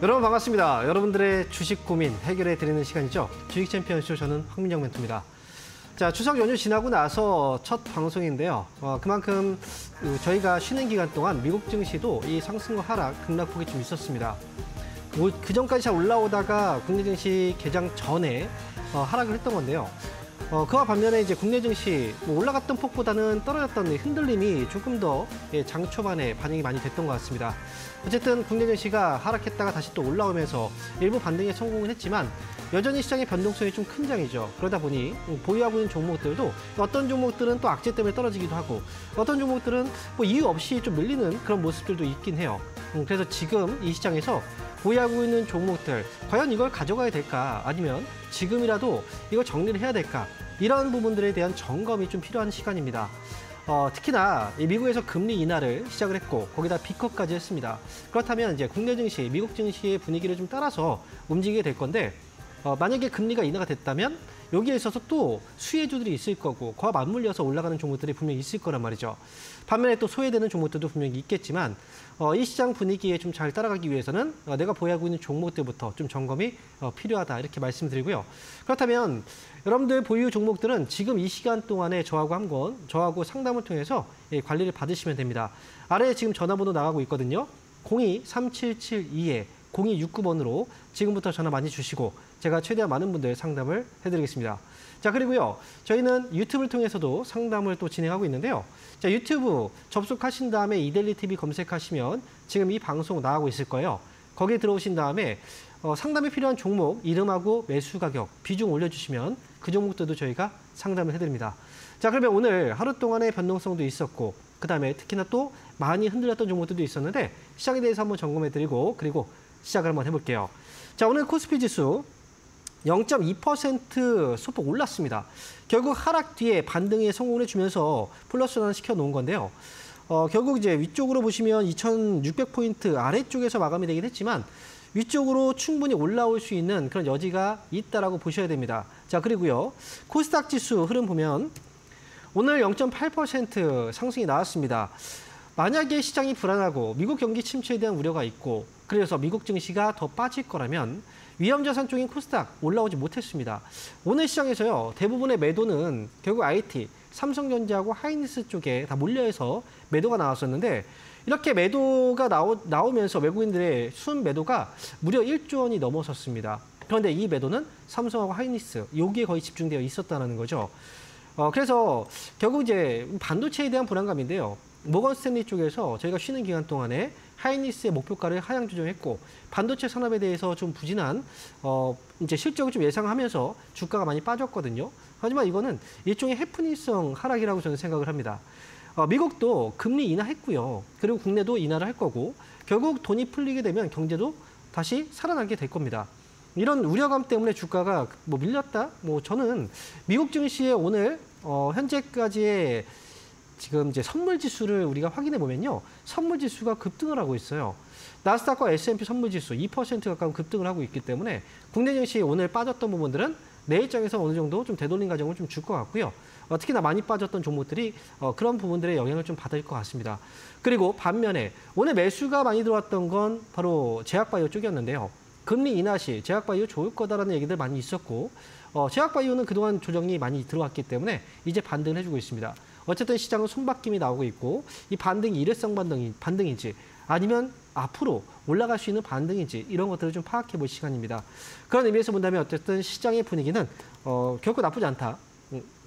여러분 반갑습니다. 여러분들의 주식 고민 해결해 드리는 시간이죠. 주식 챔피언쇼 저는 황민영 멘토입니다. 자, 추석 연휴 지나고 나서 첫 방송인데요. 그만큼 저희가 쉬는 기간 동안 미국 증시도 이 상승과 하락, 급락폭이 좀 있었습니다. 그 전까지 잘 올라오다가 국내 증시 개장 전에 하락을 했던 건데요. 그와 반면에 이제 국내 증시 올라갔던 폭보다는 떨어졌던 흔들림이 조금 더 장 초반에 반영이 많이 됐던 것 같습니다. 어쨌든 국내 증시가 하락했다가 다시 또 올라오면서 일부 반등에 성공을 했지만 여전히 시장의 변동성이 좀 큰 장이죠. 그러다 보니 보유하고 있는 종목들도 어떤 종목들은 또 악재 때문에 떨어지기도 하고 어떤 종목들은 뭐 이유 없이 좀 밀리는 그런 모습들도 있긴 해요. 그래서 지금 이 시장에서 보유하고 있는 종목들, 과연 이걸 가져가야 될까? 아니면 지금이라도 이걸 정리를 해야 될까? 이런 부분들에 대한 점검이 좀 필요한 시간입니다. 특히나 미국에서 금리 인하를 시작을 했고 거기다 비컷까지 했습니다. 그렇다면 이제 국내 증시, 미국 증시의 분위기를 좀 따라서 움직이게 될 건데 만약에 금리가 인하가 됐다면 여기에 있어서 또 수혜주들이 있을 거고 그와 맞물려서 올라가는 종목들이 분명히 있을 거란 말이죠. 반면에 또 소외되는 종목들도 분명히 있겠지만 이 시장 분위기에 좀 잘 따라가기 위해서는 내가 보유하고 있는 종목들부터 좀 점검이 필요하다 이렇게 말씀드리고요. 그렇다면 여러분들 보유 종목들은 지금 이 시간 동안에 저하고 상담을 통해서 관리를 받으시면 됩니다. 아래에 지금 전화번호 나가고 있거든요. 02-3772에 0269번으로 지금부터 전화 많이 주시고 제가 최대한 많은 분들 상담을 해드리겠습니다. 자, 그리고요. 저희는 유튜브를 통해서도 상담을 또 진행하고 있는데요. 자, 유튜브 접속하신 다음에 이데일리TV 검색하시면 지금 이 방송 나가고 있을 거예요. 거기에 들어오신 다음에 상담이 필요한 종목 이름하고 매수 가격, 비중 올려주시면 그 종목들도 저희가 상담을 해드립니다. 자, 그러면 오늘 하루 동안의 변동성도 있었고 그다음에 특히나 또 많이 흔들렸던 종목들도 있었는데 시장에 대해서 한번 점검해드리고 그리고 시작을 한번 해볼게요. 자, 오늘 코스피 지수 0.2% 소폭 올랐습니다. 결국 하락 뒤에 반등에 성공을 해주면서 플러스 전환 시켜놓은 건데요. 결국 이제 위쪽으로 보시면 2,600포인트 아래쪽에서 마감이 되긴 했지만 위쪽으로 충분히 올라올 수 있는 그런 여지가 있다라고 보셔야 됩니다. 자, 그리고요. 코스닥 지수 흐름 보면 오늘 0.8% 상승이 나왔습니다. 만약에 시장이 불안하고 미국 경기 침체에 대한 우려가 있고 그래서 미국 증시가 더 빠질 거라면 위험자산 쪽인 코스닥 올라오지 못했습니다. 오늘 시장에서요. 대부분의 매도는 결국 IT, 삼성전자하고 하이닉스 쪽에 다 몰려서 매도가 나왔었는데 이렇게 매도가 나오면서 외국인들의 순 매도가 무려 1조 원이 넘어섰습니다. 그런데 이 매도는 삼성하고 하이닉스, 여기에 거의 집중되어 있었다는 거죠. 그래서 결국 이제 반도체에 대한 불안감인데요. 모건 스탠리 쪽에서 저희가 쉬는 기간 동안에 하이닉스의 목표가를 하향 조정했고 반도체 산업에 대해서 좀 부진한 이제 실적을 좀 예상하면서 주가가 많이 빠졌거든요. 하지만 이거는 일종의 해프닝성 하락이라고 저는 생각을 합니다. 미국도 금리 인하했고요. 그리고 국내도 인하를 할 거고 결국 돈이 풀리게 되면 경제도 다시 살아나게 될 겁니다. 이런 우려감 때문에 주가가 뭐 밀렸다? 저는 미국 증시의 오늘 현재까지의 지금 이제 선물 지수를 우리가 확인해 보면요. 선물 지수가 급등을 하고 있어요. 나스닥과 S&P 선물 지수 2% 가까운 급등을 하고 있기 때문에 국내 증시 오늘 빠졌던 부분들은 내일장에서 어느 정도 좀 되돌림 과정을 좀 줄 것 같고요. 특히나 많이 빠졌던 종목들이 그런 부분들의 영향을 좀 받을 것 같습니다. 그리고 반면에 오늘 매수가 많이 들어왔던 건 바로 제약바이오 쪽이었는데요. 금리 인하 시 제약바이오 좋을 거다라는 얘기들 많이 있었고 제약바이오는 그동안 조정이 많이 들어왔기 때문에 이제 반등을 해주고 있습니다. 어쨌든 시장은 손바뀜이 나오고 있고 이 반등이 일회성 반등인지 아니면 앞으로 올라갈 수 있는 반등인지 이런 것들을 좀 파악해 볼 시간입니다. 그런 의미에서 본다면 어쨌든 시장의 분위기는 결코 나쁘지 않다.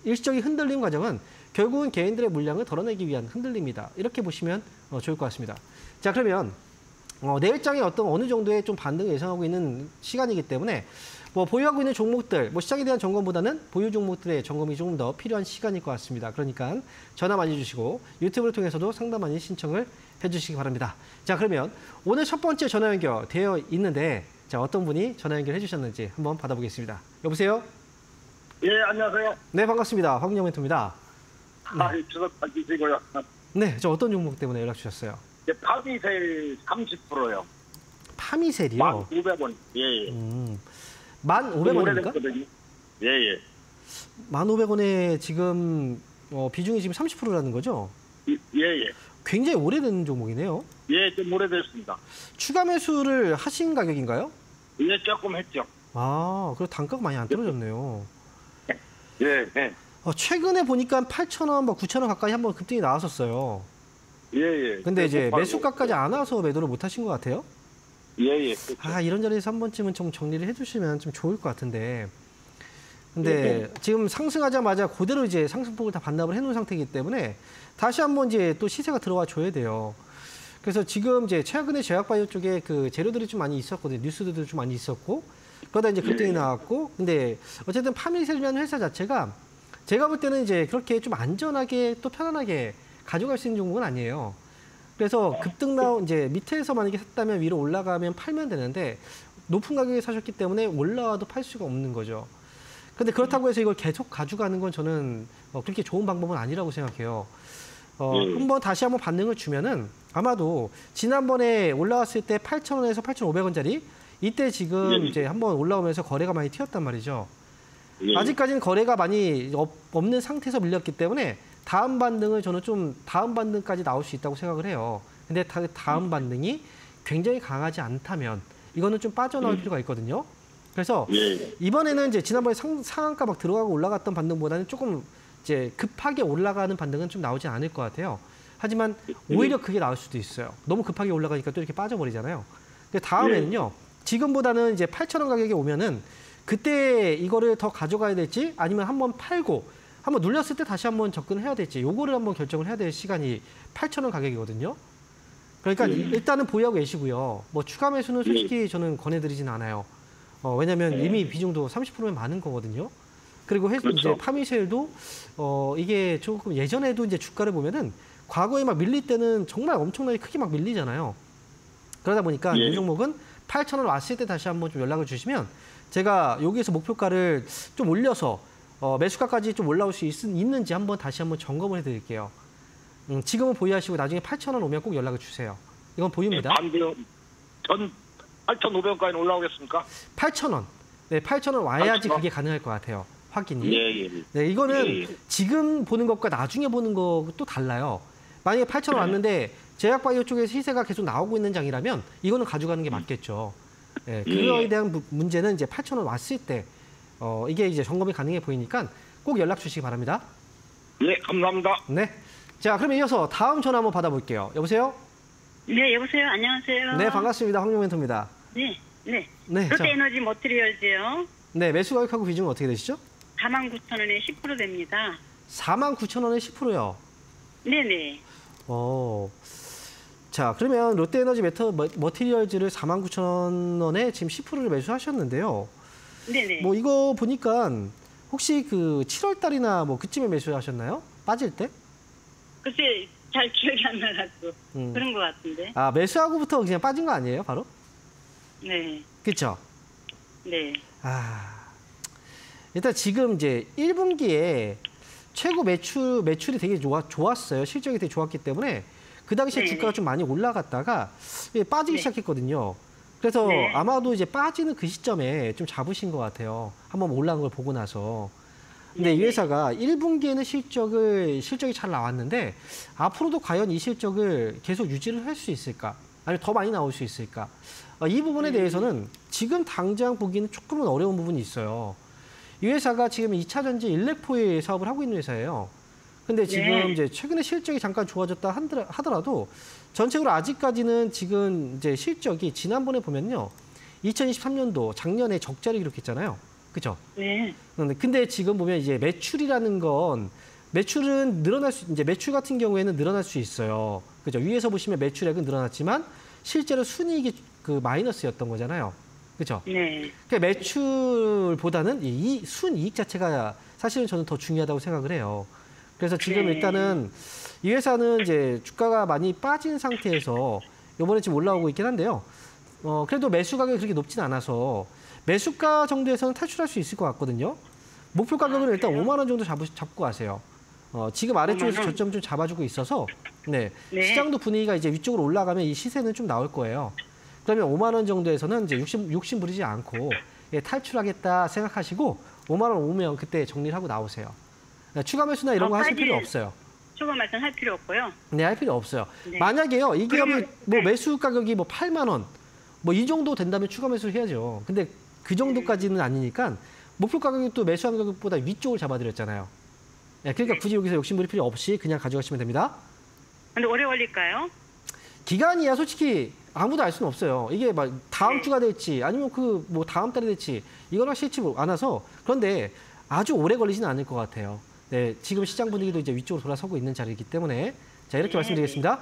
일시적인 흔들림 과정은 결국은 개인들의 물량을 덜어내기 위한 흔들림이다. 이렇게 보시면 좋을 것 같습니다. 자, 그러면 내일장에 어느 정도의 좀 반등을 예상하고 있는 시간이기 때문에 보유하고 있는 종목들, 시장에 대한 점검보다는 보유 종목들의 점검이 조금 더 필요한 시간일 것 같습니다. 그러니까 전화 많이 주시고 유튜브를 통해서도 상담 많이 신청을 해주시기 바랍니다. 자, 그러면 오늘 첫 번째 전화 연결 되어 있는데 자, 어떤 분이 전화 연결해 주셨는지 한번 받아보겠습니다. 여보세요? 예, 안녕하세요. 네, 반갑습니다. 황민영 멘토입니다. 네. 추석 받으시고요. 네, 저 어떤 종목 때문에 연락 주셨어요? 예, 파미셀 30%요. 파미셀이요? 1,500원. 예. 1,500원입니까? 예, 예. 1,500원에 지금 비중이 지금 30%라는 거죠? 예, 예. 굉장히 오래된 종목이네요. 예, 좀 오래됐습니다. 추가 매수를 하신 가격인가요? 예, 조금 했죠. 아, 그리고 단가가 많이 안 떨어졌네요. 예, 예. 최근에 보니까 8,000원, 뭐 9,000원 가까이 한번 급등이 나왔었어요. 예, 예. 근데 이제 못 팔고. 매수가까지 안 와서 매도를 못 하신 것 같아요. 예, 예. 그렇죠. 아, 이런 자리에서 한 번쯤은 좀 정리를 해주시면 좀 좋을 것 같은데. 근데 지금 상승하자마자 그대로 이제 상승폭을 다 반납을 해놓은 상태이기 때문에 다시 한번 이제 또 시세가 들어와 줘야 돼요. 그래서 지금 이제 최근에 제약바이오 쪽에 그 재료들이 좀 많이 있었거든요. 뉴스들도 좀 많이 있었고. 그러다 이제 급등이 나왔고. 근데 어쨌든 파미셀이라는 회사 자체가 제가 볼 때는 이제 그렇게 좀 안전하게 또 편안하게 가져갈 수 있는 종목은 아니에요. 그래서 급등 나온 이제 밑에서 만약에 샀다면 위로 올라가면 팔면 되는데 높은 가격에 사셨기 때문에 올라와도 팔 수가 없는 거죠. 근데 그렇다고 해서 이걸 계속 가져가는 건 저는 그렇게 좋은 방법은 아니라고 생각해요. 한번 다시 한번 반등을 주면은 아마도 지난번에 올라왔을 때 8,000원에서 8,500원짜리 이때 지금 이제 한번 올라오면서 거래가 많이 튀었단 말이죠. 예. 아직까지는 거래가 많이 없는 상태에서 밀렸기 때문에 다음 반등을 저는 좀 다음 반등까지 나올 수 있다고 생각을 해요. 근데 다음 반등이 굉장히 강하지 않다면 이거는 좀 빠져나올 필요가 있거든요. 그래서 예. 이번에는 이제 지난번에 상한가 막 들어가고 올라갔던 반등보다는 조금 이제 급하게 올라가는 반등은 좀 나오지 않을 것 같아요. 하지만 오히려 그게 나올 수도 있어요. 너무 급하게 올라가니까 또 이렇게 빠져버리잖아요. 근데 다음에는요. 지금보다는 이제 8,000원 가격에 오면은 그때 이거를 더 가져가야 될지 아니면 한번 팔고 한번 눌렸을 때 다시 한번 접근해야 될지 요거를 한번 결정을 해야 될 시간이 8,000원 가격이거든요. 그러니까 일단은 보유하고 계시고요. 뭐 추가 매수는 솔직히 저는 권해드리진 않아요. 왜냐면 이미 비중도 30%면 많은 거거든요. 그리고 그렇죠. 이제 파미셀도 이게 조금 예전에도 이제 주가를 보면은 과거에 막 밀릴 때는 정말 엄청나게 크게 막 밀리잖아요. 그러다 보니까 이 종목은 8,000원 왔을 때 다시 한번 좀 연락을 주시면 제가 여기에서 목표가를 좀 올려서 매수가까지 좀 올라올 수 있는지 한번 다시 한번 점검을 해드릴게요. 지금은 보유하시고 나중에 8,000원 오면 꼭 연락을 주세요. 이건 보유입니다. 전 8,500원까지 올라오겠습니까? 8,000원. 네, 8,000원 와야지 8,000원? 그게 가능할 것 같아요. 확인이. 예, 예. 네, 이거는 예, 예. 지금 보는 것과 나중에 보는 것도 달라요. 만약에 8,000원 왔는데 제약바이오 쪽에 시세가 계속 나오고 있는 장이라면 이거는 가져가는 게 맞겠죠. 네, 그거에 대한 문제는 이제 8,000원 왔을 때 이게 이제 점검이 가능해 보이니까 꼭 연락 주시기 바랍니다. 예, 감사합니다. 네. 자, 그럼 이어서 다음 전화 한번 받아볼게요. 여보세요? 네, 여보세요. 안녕하세요. 네, 반갑습니다. 황용멘토입니다. 네, 네. 네, 롯데에너지 머티리얼즈요. 네, 매수 가격하고 비중은 어떻게 되시죠? 49,000원에 10% 됩니다. 49,000원에 10%요. 네네. 자, 그러면 롯데에너지 머티리얼즈를 49,000원에 지금 10%를 매수하셨는데요. 네네. 뭐 이거 보니까 혹시 그 7월 달이나 뭐 그쯤에 매수하셨나요? 빠질 때? 글쎄, 잘 기억이 안 나가지고 그런 것 같은데. 아, 매수하고부터 그냥 빠진 거 아니에요, 바로? 네. 그렇죠? 네. 아, 일단 지금 이제 1분기에 최고 매출이 되게 좋았어요. 실적이 되게 좋았기 때문에 그 당시에 네네. 주가가 좀 많이 올라갔다가 빠지기 네. 시작했거든요. 그래서 네. 아마도 이제 빠지는 그 시점에 좀 잡으신 것 같아요. 한번 올라간 걸 보고 나서. 근데 이 네네. 회사가 1분기에는 실적이 잘 나왔는데 앞으로도 과연 이 실적을 계속 유지를 할 수 있을까? 아니면 더 많이 나올 수 있을까? 이 부분에 대해서는 지금 당장 보기는 조금은 어려운 부분이 있어요. 이 회사가 지금 2차 전지 일렉포일 사업을 하고 있는 회사예요. 근데 지금 네. 이제 최근에 실적이 잠깐 좋아졌다 하더라도 전체적으로 아직까지는 지금 이제 실적이 지난번에 보면요. 2023년도 작년에 적자를 기록했잖아요. 그죠? 네. 근데 지금 보면 이제 매출이라는 건 매출은 이제 매출 같은 경우에는 늘어날 수 있어요. 그죠? 위에서 보시면 매출액은 늘어났지만 실제로 순이익이 그 마이너스였던 거잖아요. 그죠? 네. 그러니까 매출보다는 이 순이익 자체가 사실은 저는 더 중요하다고 생각을 해요. 그래서 지금 네. 일단은 이 회사는 이제 주가가 많이 빠진 상태에서 이번에 지금 올라오고 있긴 한데요. 그래도 매수 가격이 그렇게 높진 않아서 매수가 정도에서는 탈출할 수 있을 것 같거든요. 목표 가격은 일단 그래요? 5만 원 정도 잡고 가세요. 지금 아래쪽에서 5만 원? 저점 좀 잡아주고 있어서 네. 네. 시장도 분위기가 이제 위쪽으로 올라가면 이 시세는 좀 나올 거예요. 그러면 5만 원 정도에서는 이제 욕심 부리지 않고 탈출하겠다 생각하시고 5만 원 오면 그때 정리를 하고 나오세요. 추가 매수나 이런 거 하실 필요 없어요. 추가 말씀할 필요 없고요. 네, 할 필요 없어요. 네. 만약에요, 이 기업이 그러면- 뭐 네. 매수 가격이 뭐 8만 원, 뭐 이 정도 된다면 추가 매수를 해야죠. 근데 그 정도까지는 아니니까 목표 가격이 또 매수한 가격보다 위쪽을 잡아드렸잖아요. 네, 그러니까 굳이 여기서 욕심부릴 필요 없이 그냥 가져가시면 됩니다. 근데 오래 걸릴까요? 기간이야 솔직히 아무도 알 수는 없어요. 이게 막 다음 네. 주가 될지 아니면 그 뭐 다음 달에 될지 이건 확실치 않아서 그런데 아주 오래 걸리지는 않을 것 같아요. 네, 지금 시장 분위기도 이제 위쪽으로 돌아서고 있는 자리이기 때문에 자 이렇게 네. 말씀드리겠습니다.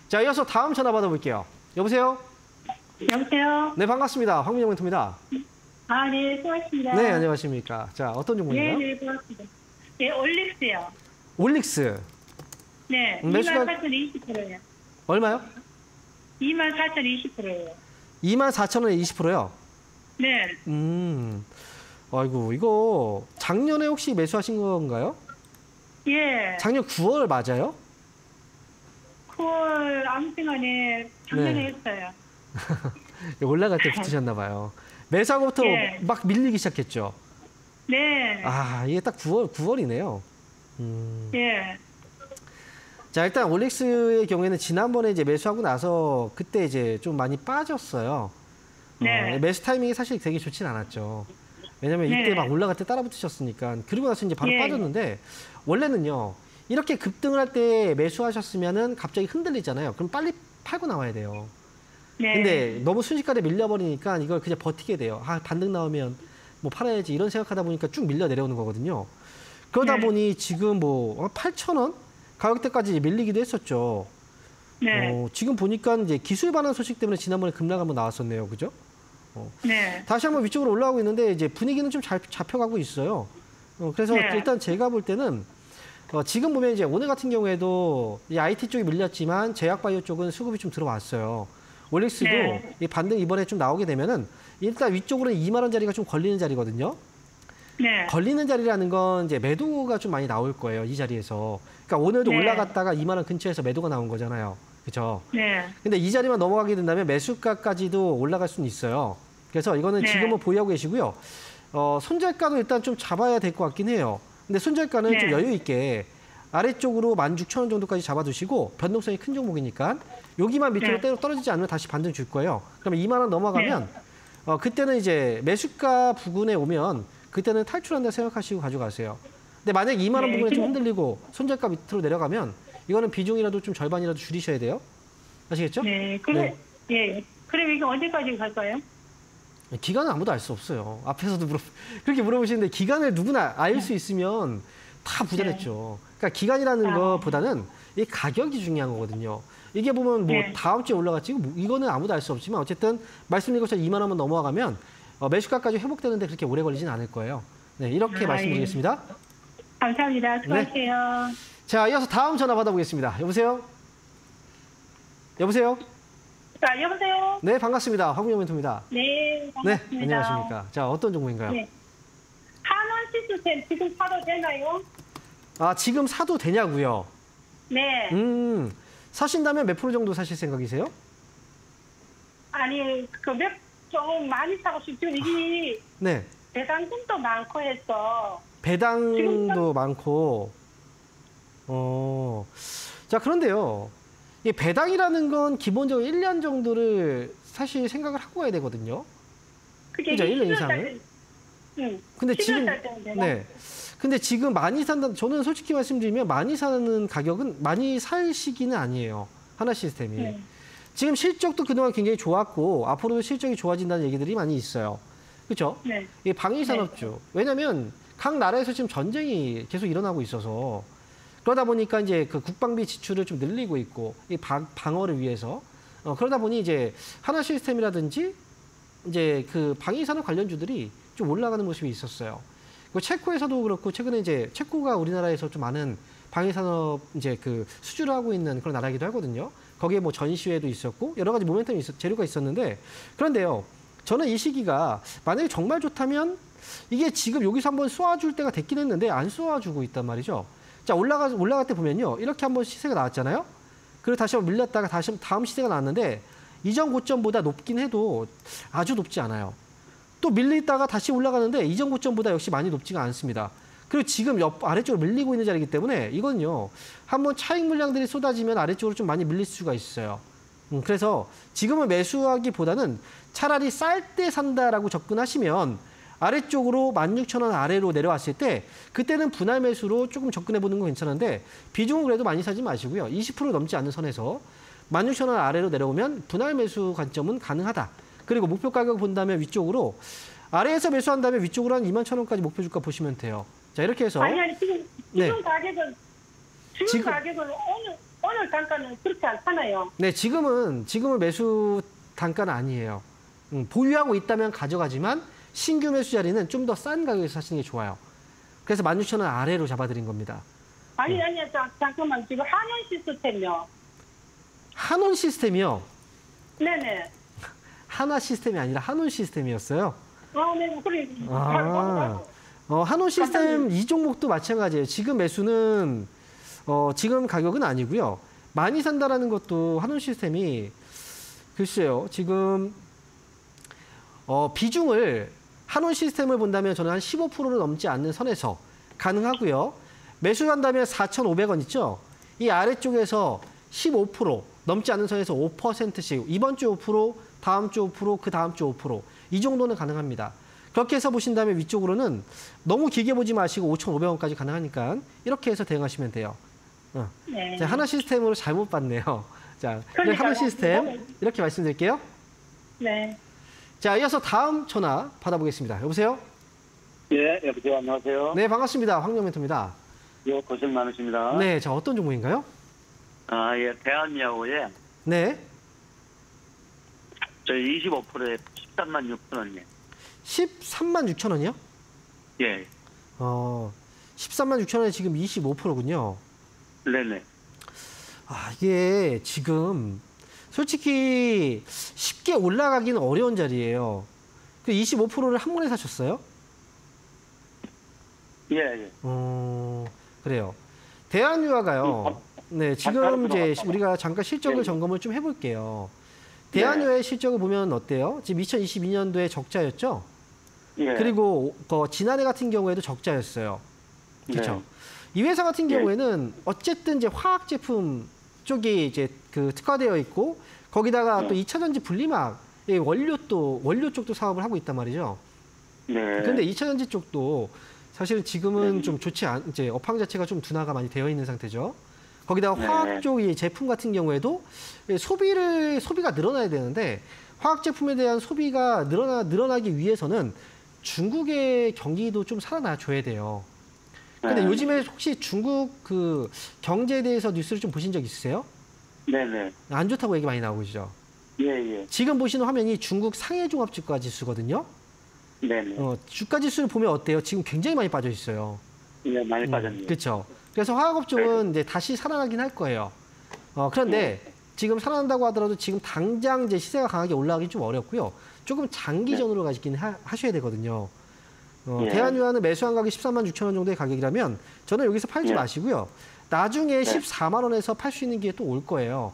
자 이어서 다음 전화 받아볼게요. 여보세요? 여보세요? 네 반갑습니다. 황민영 멘토입니다. 아, 네, 수고하셨습니다. 네 안녕하십니까. 자 어떤 네, 종목인가요? 네, 고맙습니다. 네, 올릭스요. 올릭스 네, 매수가- 24,020%예요. 얼마요? 24,020%예요. 24,000원에 20%요. 네, 아이고 이거 작년에 혹시 매수하신 건가요? 예. 작년 9월 맞아요? 9월 아무 시간에 작년에 네. 했어요. 올라갈 때 붙으셨나 봐요. 매수하고부터 네. 막 밀리기 시작했죠. 네, 아 이게 딱 9월이네요. 예. 자 일단 올릭스의 경우에는 지난번에 이제 매수하고 나서 그때 이제 좀 많이 빠졌어요. 네. 매수 타이밍이 사실 되게 좋진 않았죠. 왜냐면 이때 네. 막 올라갈 때 따라 붙으셨으니까 그리고 나서 이제 바로 예. 빠졌는데 원래는요 이렇게 급등을 할 때 매수하셨으면은 갑자기 흔들리잖아요. 그럼 빨리 팔고 나와야 돼요. 네. 근데 너무 순식간에 밀려버리니까 이걸 그냥 버티게 돼요. 아, 반등 나오면 뭐 팔아야지 이런 생각하다 보니까 쭉 밀려 내려오는 거거든요. 그러다 네. 보니 지금 뭐 8,000원 가격대까지 밀리기도 했었죠. 네. 지금 보니까 이제 기술 반환 소식 때문에 지난번에 급락 한번 나왔었네요. 그죠? 네. 다시 한번 위쪽으로 올라가고 있는데 이제 분위기는 좀 잘 잡혀가고 있어요. 그래서 네. 일단 제가 볼 때는 지금 보면 이제 오늘 같은 경우에도 이 IT 쪽이 밀렸지만 제약바이오 쪽은 수급이 좀 들어왔어요. 올릭스도 네. 이 반등 이번에 좀 나오게 되면은 일단 위쪽으로는 2만 원짜리가 좀 걸리는 자리거든요. 네. 걸리는 자리라는 건 이제 매도가 좀 많이 나올 거예요. 이 자리에서. 그러니까 오늘도 네. 올라갔다가 2만 원 근처에서 매도가 나온 거잖아요. 그렇죠? 네. 근데 이 자리만 넘어가게 된다면 매수가까지도 올라갈 수는 있어요. 그래서 이거는 네. 지금은 보유하고 계시고요. 손절가도 일단 좀 잡아야 될 것 같긴 해요. 근데 손절가는 네. 좀 여유 있게 아래쪽으로 16,000원 정도까지 잡아두시고 변동성이 큰 종목이니까 여기만 밑으로 네. 떨어지지 않으면 다시 반등 줄 거예요. 그러면 2만 원 넘어가면 그때는 이제 매수가 부근에 오면 그때는 탈출한다 생각하시고 가져가세요. 근데 만약에 2만 원 네. 부분에 좀 흔들리고 손절가 밑으로 내려가면 이거는 비중이라도 좀 절반이라도 줄이셔야 돼요. 아시겠죠? 네. 그래, 네. 예. 그럼 이게 언제까지 갈까요? 기간은 아무도 알 수 없어요. 앞에서도 그렇게 물어보시는데 기간을 누구나 알 수 있으면 다 부자랬죠. 그러니까 기간이라는 아. 것보다는 이 가격이 중요한 거거든요. 이게 보면 뭐 네. 다음 주에 올라갈지 이거는 아무도 알 수 없지만 어쨌든 말씀드린 것처럼 2만 원만 넘어가면 매수가까지 회복되는데 그렇게 오래 걸리진 않을 거예요. 네, 이렇게 아, 말씀드리겠습니다. 감사합니다. 수고하세요. 자, 이어서 다음 전화 받아보겠습니다. 여보세요? 여보세요? 자, 여보세요? 네, 반갑습니다. 황민영 멘토입니다. 네, 네, 반갑습니다. 안녕하십니까. 자, 어떤 종목인가요? 네. 한원 시스템 지금 사도 되나요? 아, 지금 사도 되냐고요? 네. 사신다면 몇 프로 정도 사실 생각이세요? 아니, 좀 많이 사고 싶죠. 이게 네. 배당금도 많고 해서. 배당도 많고, 자, 그런데요. 이 배당이라는 건 기본적으로 1년 정도를 사실 생각을 하고 가야 되거든요. 그게 그죠, 1년 10년 이상을? 살 때- 응. 근데 10년 지금, 살 때는 되나? 네. 근데 지금 많이 산다, 저는 솔직히 말씀드리면 많이 사는 가격은 많이 살 시기는 아니에요. 하나 시스템이. 네. 지금 실적도 그동안 굉장히 좋았고, 앞으로도 실적이 좋아진다는 얘기들이 많이 있어요. 그렇죠? 네. 이 방위산업주. 왜냐하면 각 나라에서 지금 전쟁이 계속 일어나고 있어서 그러다 보니까 이제 그 국방비 지출을 좀 늘리고 있고 이 방어를 위해서 그러다 보니 이제 하나 시스템이라든지 이제 그 방위산업 관련주들이 좀 올라가는 모습이 있었어요. 그 체코에서도 그렇고 최근에 이제 체코가 우리나라에서 좀 많은 방위산업 이제 그 수주를 하고 있는 그런 나라이기도 하거든요. 거기에 뭐 전시회도 있었고 여러 가지 모멘텀이 재료가 있었는데 그런데요. 저는 이 시기가 만약에 정말 좋다면 이게 지금 여기서 한번 쏘아줄 때가 됐긴 했는데 안 쏘아주고 있단 말이죠. 자, 올라갈 때 보면요. 이렇게 한번 시세가 나왔잖아요. 그리고 다시 한번 밀렸다가 다시 다음 시세가 나왔는데 이전 고점보다 높긴 해도 아주 높지 않아요. 또 밀리다가 다시 올라가는데 이전 고점보다 역시 많이 높지가 않습니다. 그리고 지금 아래쪽으로 밀리고 있는 자리이기 때문에 이건요. 한번 차익 물량들이 쏟아지면 아래쪽으로 좀 많이 밀릴 수가 있어요. 그래서 지금은 매수하기보다는 차라리 쌀 때 산다라고 접근하시면 아래쪽으로 16,000원 아래로 내려왔을 때 그때는 분할 매수로 조금 접근해보는 건 괜찮은데 비중은 그래도 많이 사지 마시고요. 20% 넘지 않는 선에서 16,000원 아래로 내려오면 분할 매수 관점은 가능하다. 그리고 목표 가격 본다면 위쪽으로 아래에서 매수한다면 위쪽으로 한 21,000원까지 목표 주가 보시면 돼요. 자, 이렇게 해서 아니 지금 네. 가격은 지금 가격은 오늘 단가는 그렇지 않잖아요. 네, 지금은 매수 단가는 아니에요. 보유하고 있다면 가져가지만 신규 매수 자리는 좀 더 싼 가격에서 사시는 게 좋아요. 그래서 16,000원 아래로 잡아드린 겁니다. 아니 잠깐만 지금 한원 시스템요. 한원 시스템이요? 네네. 한화 시스템이 아니라 한원 시스템이었어요. 네, 그래. 한원 시스템 이 종목도 마찬가지예요. 지금 매수는 지금 가격은 아니고요. 많이 산다라는 것도 한원 시스템이 글쎄요. 지금 비중을 한원 시스템을 본다면 저는 한 15%를 넘지 않는 선에서 가능하고요. 매수한다면 4,500원 있죠. 이 아래쪽에서 15% 넘지 않는 선에서 5%씩 이번 주 5%, 다음 주 5%, 그 다음 주 5%. 이 정도는 가능합니다. 그렇게 해서 보신다면 위쪽으로는 너무 길게 보지 마시고 5,500원까지 가능하니까 이렇게 해서 대응하시면 돼요. 네. 자, 하나 시스템으로 잘못 봤네요. 자, 그러니까요. 하나 시스템 이렇게 말씀드릴게요. 네. 자, 이어서 다음 전화 받아보겠습니다. 여보세요? 예, 여보세요. 안녕하세요. 네, 반갑습니다. 황영멘토입니다. 예, 고생 많으십니다. 네, 자, 어떤 종목인가요? 예, 대한야후에 네, 저희 25%에 13만 6천 원이요. 13만 6천 원이요? 예, 13만 6천 원에 지금 25%군요. 네네. 이게 지금 솔직히 쉽게 올라가기는 어려운 자리예요. 그 25%를 한 번에 사셨어요? 예, 예. 그래요. 대한유화가요. 네, 지금 이제 우리가 잠깐 실적을 점검을 좀 해볼게요. 대한유화의 실적을 보면 어때요? 지금 2022년도에 적자였죠? 예. 그리고 지난해 같은 경우에도 적자였어요. 그렇죠? 네. 이 회사 같은 경우에는 어쨌든 이제 화학 제품 쪽이 이제 그 특화되어 있고 거기다가 또 2차 전지 분리막 원료 쪽도 사업을 하고 있단 말이죠. 네. 근데 2차 전지 쪽도 사실 지금은 좀 좋지 이제 업황 자체가 좀 둔화가 많이 되어 있는 상태죠. 거기다가 화학 쪽이 제품 같은 경우에도 소비가 늘어나야 되는데 화학 제품에 대한 소비가 늘어나기 위해서는 중국의 경기도 좀 살아나 줘야 돼요. 근데 요즘에 혹시 중국 그 경제에 대해서 뉴스를 좀 보신 적 있으세요? 네네. 안 좋다고 얘기 많이 나오고 있죠. 예, 예. 지금 보시는 화면이 중국 상해 종합 주가 지수거든요. 네네. 주가 지수를 보면 어때요? 지금 굉장히 많이 빠져 있어요. 예, 많이 빠졌네요. 그렇죠. 그래서 화학업종은 이제 다시 살아나긴 할 거예요. 그런데 지금 살아난다고 하더라도 지금 당장 이제 시세가 강하게 올라가기 좀 어렵고요. 조금 장기전으로 가시긴 하셔야 되거든요. 대한유화는 매수한 가격이 14만 6천 원 정도의 가격이라면 저는 여기서 팔지 마시고요. 나중에 14만 원에서 팔 수 있는 게 또 올 거예요.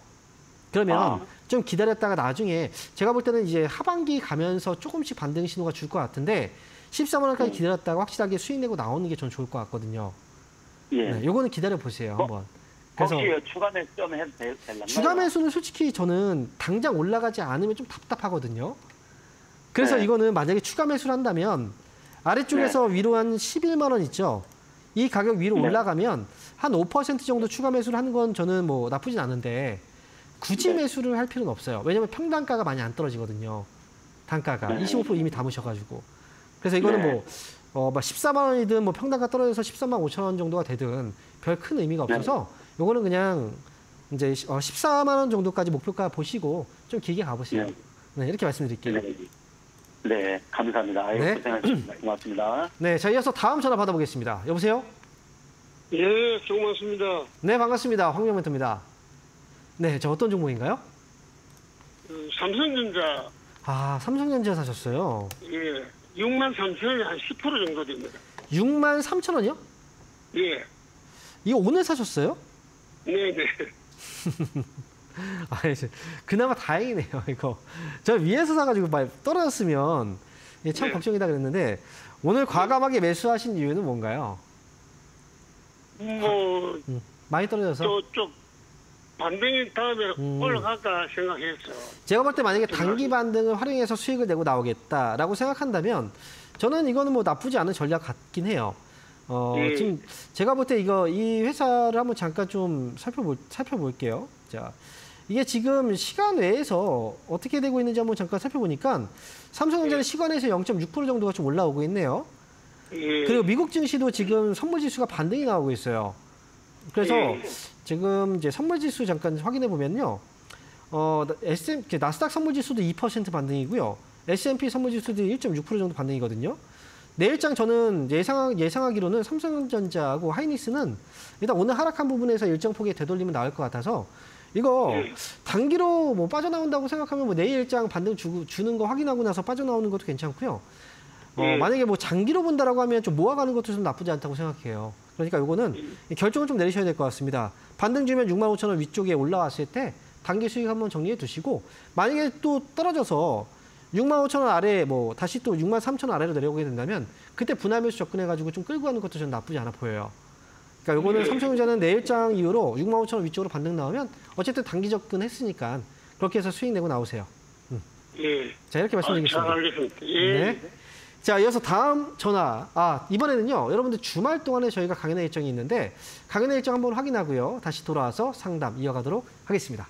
그러면 좀 기다렸다가 나중에 제가 볼 때는 이제 하반기 가면서 조금씩 반등 신호가 줄 것 같은데 14만 원까지 기다렸다가 확실하게 수익 내고 나오는 게 전 좋을 것 같거든요. 예. 네, 요거는 기다려 보세요, 한번. 그래서 혹시 추가 매수 좀 해도 될까요? 추가 매수는 솔직히 저는 당장 올라가지 않으면 좀 답답하거든요. 그래서 네. 이거는 만약에 추가 매수를 한다면 아래쪽에서 위로 한 11만 원 있죠. 이 가격 위로 올라가면 한 5% 정도 추가 매수를 하는 건 저는 뭐 나쁘진 않은데 굳이 매수를 할 필요는 없어요. 왜냐하면 평단가가 많이 안 떨어지거든요. 단가가 25% 이미 담으셔가지고. 그래서 이거는 뭐 14만 원이든 뭐 평단가 떨어져서 13만 5천 원 정도가 되든 별 큰 의미가 없어서 요거는 그냥 이제 14만 원 정도까지 목표가 보시고 좀 길게 가보세요. 네, 이렇게 말씀드릴게요. 네, 감사합니다. 아유, 네. 고생하셨습니다. 고맙습니다. 네, 자 이어서 다음 전화 받아보겠습니다. 여보세요? 예, 고맙습니다. 네, 반갑습니다. 황명멘토입니다. 네, 저 어떤 종목인가요? 삼성전자, 삼성전자 사셨어요. 예, 6만 3천원이 한 10% 정도 됩니다. 6만 3천 원이요? 예, 이거 오늘 사셨어요? 네네. 그나마 다행이네요, 이거. 저 위에서 사가지고 막 떨어졌으면 참 걱정이다 그랬는데 오늘 과감하게 매수하신 이유는 뭔가요? 뭐 많이 떨어져서. 저쪽 반등이 다음에 올라갈까 생각했어. 제가 볼 때 만약에 단기 반등을 활용해서 수익을 내고 나오겠다라고 생각한다면 저는 이거는 뭐 나쁘지 않은 전략 같긴 해요. 지금 제가 볼 때 이 회사를 한번 잠깐 좀 살펴볼게요. 자, 이게 지금 시간 외에서 어떻게 되고 있는지 한번 잠깐 살펴보니까 삼성전자는 시간에서 0.6% 정도가 좀 올라오고 있네요. 그리고 미국 증시도 지금 선물지수가 반등이 나오고 있어요. 그래서 지금 이제 선물지수 잠깐 확인해 보면요. 나스닥 선물지수도 2% 반등이고요. S&P 선물지수도 1.6% 정도 반등이거든요. 내일장 저는 예상하기로는 삼성전자하고 하이닉스는 일단 오늘 하락한 부분에서 일정 폭의 되돌림은 나올 것 같아서 이거 단기로 뭐 빠져나온다고 생각하면 뭐 내일장 반등 주는 거 확인하고 나서 빠져나오는 것도 괜찮고요. 만약에 뭐 장기로 본다라고 하면 좀 모아가는 것도 좀 나쁘지 않다고 생각해요. 그러니까 이거는 결정을 좀 내리셔야 될 것 같습니다. 반등 주면 65,000원 위쪽에 올라왔을 때 단기 수익 한번 정리해 두시고 만약에 또 떨어져서 65,000원 아래 뭐 다시 또 63,000원 아래로 내려오게 된다면 그때 분할매수 접근해가지고 좀 끌고 가는 것도 저는 나쁘지 않아 보여요. 그러니까 요거는 삼성전자는 내일장 이후로 65,000원 위쪽으로 반등 나오면 어쨌든 단기 접근했으니까 그렇게 해서 수익 내고 나오세요. 자, 이렇게 말씀드리겠습니다. 잘 알겠습니다. 네. 자, 이어서 다음 전화. 이번에는요. 여러분들 주말 동안에 저희가 강연회 일정이 있는데 강연회 일정 한번 확인하고요. 다시 돌아와서 상담 이어가도록 하겠습니다.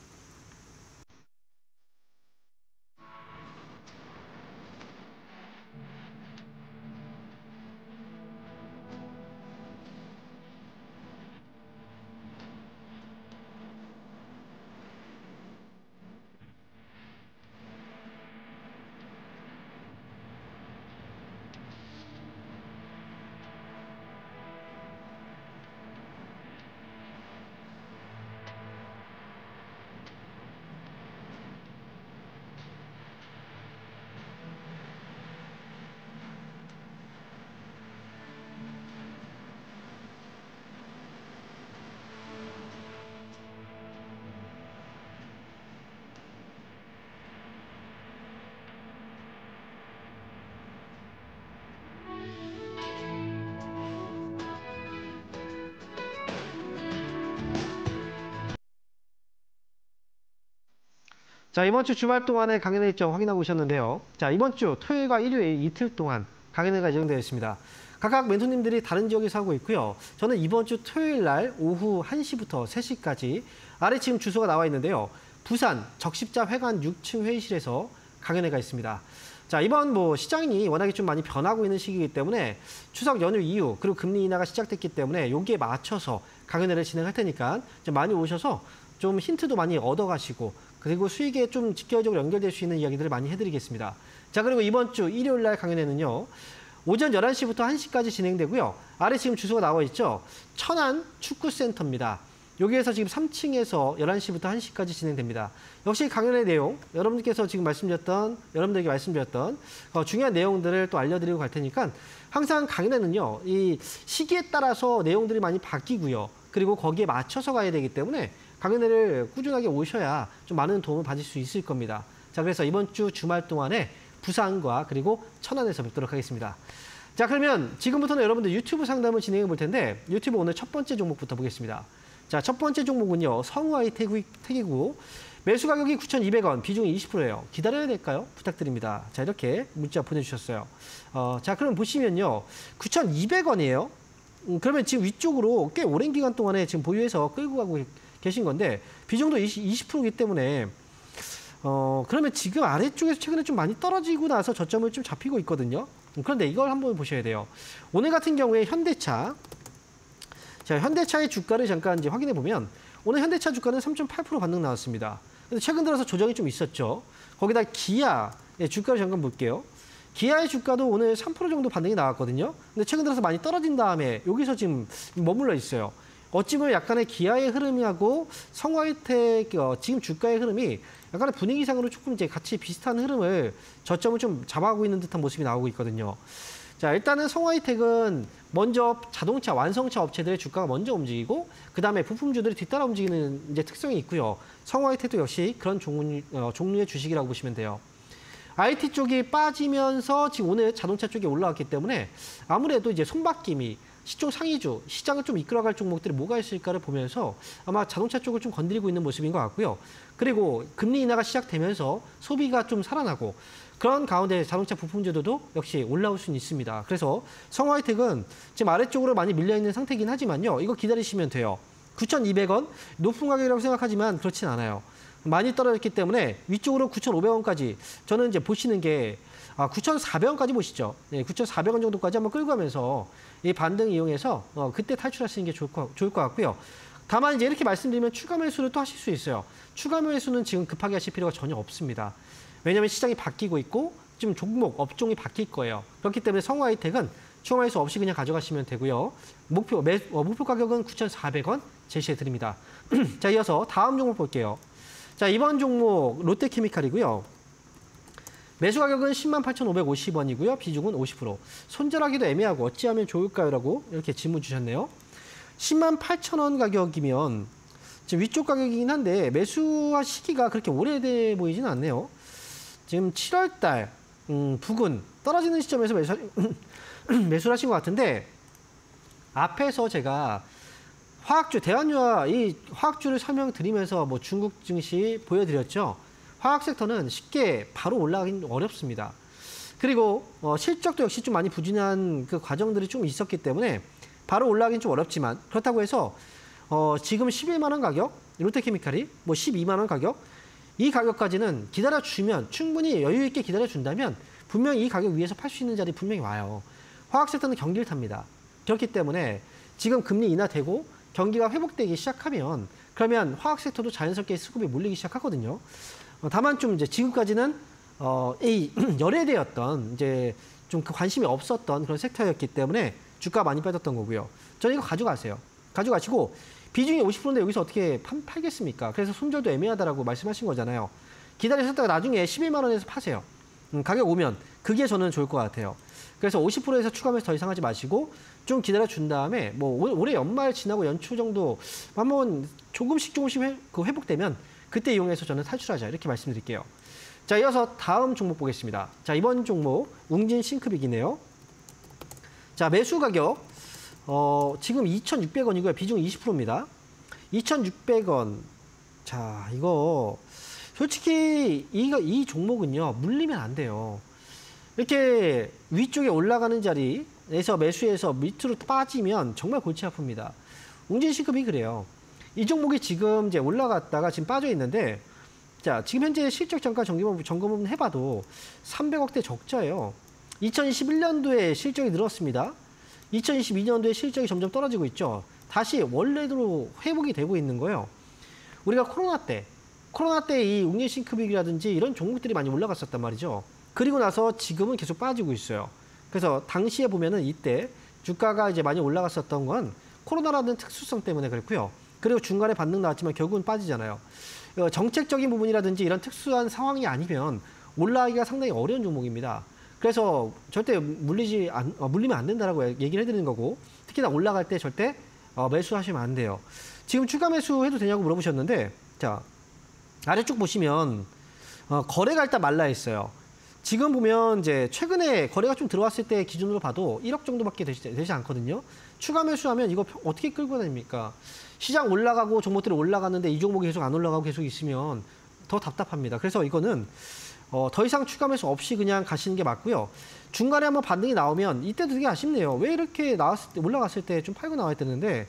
자, 이번 주 주말 동안에 강연회 일정 확인하고 오셨는데요. 자, 이번 주 토요일과 일요일 이틀 동안 강연회가 예정되어 있습니다. 각각 멘토님들이 다른 지역에서 하고 있고요. 저는 이번 주 토요일 날 오후 1시부터 3시까지 아래 지금 주소가 나와 있는데요. 부산 적십자 회관 6층 회의실에서 강연회가 있습니다. 자, 이번 뭐 시장이 워낙에 좀 많이 변하고 있는 시기이기 때문에 추석 연휴 이후 그리고 금리 인하가 시작됐기 때문에 여기에 맞춰서 강연회를 진행할 테니까 좀 많이 오셔서 좀 힌트도 많이 얻어가시고 그리고 수익에 좀 직결적으로 연결될 수 있는 이야기들을 많이 해드리겠습니다. 자, 그리고 이번 주 일요일 날 강연회는요. 오전 11시부터 1시까지 진행되고요. 아래 지금 주소가 나와 있죠. 천안 축구센터입니다. 여기에서 지금 3층에서 11시부터 1시까지 진행됩니다. 역시 강연의 내용, 여러분들께 말씀드렸던 중요한 내용들을 또 알려드리고 갈 테니까 항상 강연회는요. 이 시기에 따라서 내용들이 많이 바뀌고요. 그리고 거기에 맞춰서 가야 되기 때문에 강연회를 꾸준하게 오셔야 좀 많은 도움을 받을 수 있을 겁니다. 자, 그래서 이번 주 주말 동안에 부산과 그리고 천안에서 뵙도록 하겠습니다. 자, 그러면 지금부터는 여러분들 유튜브 상담을 진행해 볼 텐데 유튜브 오늘 첫 번째 종목부터 보겠습니다. 자, 첫 번째 종목은요. 성우아이텍이고 매수 가격이 9,200원, 비중이 20%예요. 기다려야 될까요? 부탁드립니다. 자, 이렇게 문자 보내주셨어요. 자, 그럼 보시면요. 9,200원이에요. 그러면 지금 위쪽으로 꽤 오랜 기간 동안에 지금 보유해서 끌고 가고 계신 건데 비중도 20%이기 때문에 그러면 지금 아래쪽에서 최근에 좀 많이 떨어지고 나서 저점을 좀 잡히고 있거든요. 그런데 이걸 한번 보셔야 돼요. 오늘 같은 경우에 현대차, 자, 현대차의 주가를 잠깐 이제 확인해 보면 오늘 현대차 주가는 3.8% 반등 나왔습니다. 근데 최근 들어서 조정이 좀 있었죠. 거기다 기아의 주가를 잠깐 볼게요. 기아의 주가도 오늘 3% 정도 반등이 나왔거든요. 근데 최근 들어서 많이 떨어진 다음에 여기서 지금 머물러 있어요. 어찌 보면 약간의 기아의 흐름하고 성우아이텍 지금 주가의 흐름이 약간의 분위기상으로 조금 이제 같이 비슷한 흐름을 저점을 좀 잡아가고 있는 듯한 모습이 나오고 있거든요. 자, 일단은 성우아이텍은 먼저 자동차 완성차 업체들의 주가가 먼저 움직이고 그 다음에 부품주들이 뒤따라 움직이는 이제 특성이 있고요. 성우아이텍도 역시 그런 종류의 주식이라고 보시면 돼요. IT 쪽이 빠지면서 지금 오늘 자동차 쪽이 올라왔기 때문에 아무래도 이제 손바뀜이 시총 상위주, 시장을 좀 이끌어갈 종목들이 뭐가 있을까를 보면서 아마 자동차 쪽을 좀 건드리고 있는 모습인 것 같고요. 그리고 금리 인하가 시작되면서 소비가 좀 살아나고 그런 가운데 자동차 부품주들도 역시 올라올 수는 있습니다. 그래서 성화이텍은 지금 아래쪽으로 많이 밀려있는 상태이긴 하지만요. 이거 기다리시면 돼요. 9,200원, 높은 가격이라고 생각하지만 그렇진 않아요. 많이 떨어졌기 때문에 위쪽으로 9,500원까지 저는 이제 보시는 게 9,400원까지 보시죠. 네, 9,400원 정도까지 한번 끌고 가면서 이 반등 이용해서 그때 탈출하시는 게 좋을 것 같고요. 다만 이제 이렇게 말씀드리면 추가 매수를 또 하실 수 있어요. 추가 매수는 지금 급하게 하실 필요가 전혀 없습니다. 왜냐하면 시장이 바뀌고 있고 지금 종목, 업종이 바뀔 거예요. 그렇기 때문에 성화이텍은 추가 매수 없이 그냥 가져가시면 되고요. 목표 가격은 9,400원 제시해 드립니다. 자, 이어서 다음 종목 볼게요. 자, 이번 종목 롯데케미칼이고요. 매수 가격은 108,550원이고요. 비중은 50%. 손절하기도 애매하고 어찌하면 좋을까요? 라고 이렇게 질문 주셨네요. 108,000원 가격이면 지금 위쪽 가격이긴 한데 매수할 시기가 그렇게 오래돼 보이지는 않네요. 지금 7월 달 부근 떨어지는 시점에서 매수를 하신 것 같은데 앞에서 제가 화학주, 대한유화 이 화학주를 설명드리면서 뭐 중국 증시 보여드렸죠. 화학 섹터는 쉽게 바로 올라가긴 어렵습니다. 그리고 실적도 역시 좀 많이 부진한 그 과정들이 좀 있었기 때문에 바로 올라가긴 좀 어렵지만 그렇다고 해서 지금 11만 원 가격, 롯데케미칼이 뭐 12만 원 가격 이 가격까지는 기다려주면 충분히 여유 있게 기다려준다면 분명히 이 가격 위에서 팔 수 있는 자리 분명히 와요. 화학 섹터는 경기를 탑니다. 그렇기 때문에 지금 금리 인하되고 경기가 회복되기 시작하면 그러면 화학 섹터도 자연스럽게 수급이 몰리기 시작하거든요. 다만 좀 이제 지금까지는 이 열애되었던 이제 좀 그 관심이 없었던 그런 섹터였기 때문에 주가 많이 빠졌던 거고요. 저는 이거 가져가세요. 가져가시고 비중이 50%인데 여기서 어떻게 팔겠습니까? 그래서 손절도 애매하다라고 말씀하신 거잖아요. 기다리셨다가 나중에 11만 원에서 파세요. 가격 오면 그게 저는 좋을 것 같아요. 그래서 50%에서 추가하면서 더 이상 하지 마시고 좀 기다려준 다음에 뭐 올해 연말 지나고 연초 정도 한번 조금씩 회복되면 그때 이용해서 저는 탈출하자 이렇게 말씀드릴게요. 자, 이어서 다음 종목 보겠습니다. 자, 이번 종목 웅진 싱크빅이네요. 자, 매수 가격 지금 2,600원이고요. 비중 20%입니다. 2,600원. 자, 이거 솔직히 이 종목은요. 물리면 안 돼요. 이렇게 위쪽에 올라가는 자리에서 매수해서 밑으로 빠지면 정말 골치 아픕니다. 웅진 싱크빅이 그래요. 이 종목이 지금 이제 올라갔다가 지금 빠져 있는데 자, 지금 현재 실적 잠깐 점검을 해봐도 300억대 적자예요. 2021년도에 실적이 늘었습니다. 2022년도에 실적이 점점 떨어지고 있죠. 다시 원래대로 회복이 되고 있는 거예요. 우리가 코로나 때 이 웅진 싱크빅이라든지 이런 종목들이 많이 올라갔었단 말이죠. 그리고 나서 지금은 계속 빠지고 있어요. 그래서 당시에 보면은 이때 주가가 이제 많이 올라갔었던 건 코로나라는 특수성 때문에 그렇고요. 그리고 중간에 반등 나왔지만 결국은 빠지잖아요. 정책적인 부분이라든지 이런 특수한 상황이 아니면 올라가기가 상당히 어려운 종목입니다. 그래서 절대 물리면 안 된다라고 얘기를 해드리는 거고 특히나 올라갈 때 절대 매수하시면 안 돼요. 지금 추가 매수해도 되냐고 물어보셨는데 자, 아래쪽 보시면 거래가 일단 말라 있어요. 지금 보면 이제 최근에 거래가 좀 들어왔을 때 기준으로 봐도 1억 정도밖에 되지 않거든요. 추가 매수하면 이거 어떻게 끌고 다닙니까? 시장 올라가고 종목들이 올라가는데 이 종목이 계속 안 올라가고 계속 있으면 더 답답합니다. 그래서 이거는 더 이상 추가 매수 없이 그냥 가시는 게 맞고요. 중간에 한번 반등이 나오면 이때도 되게 아쉽네요. 왜 이렇게 올라갔을 때 좀 팔고 나와야 되는데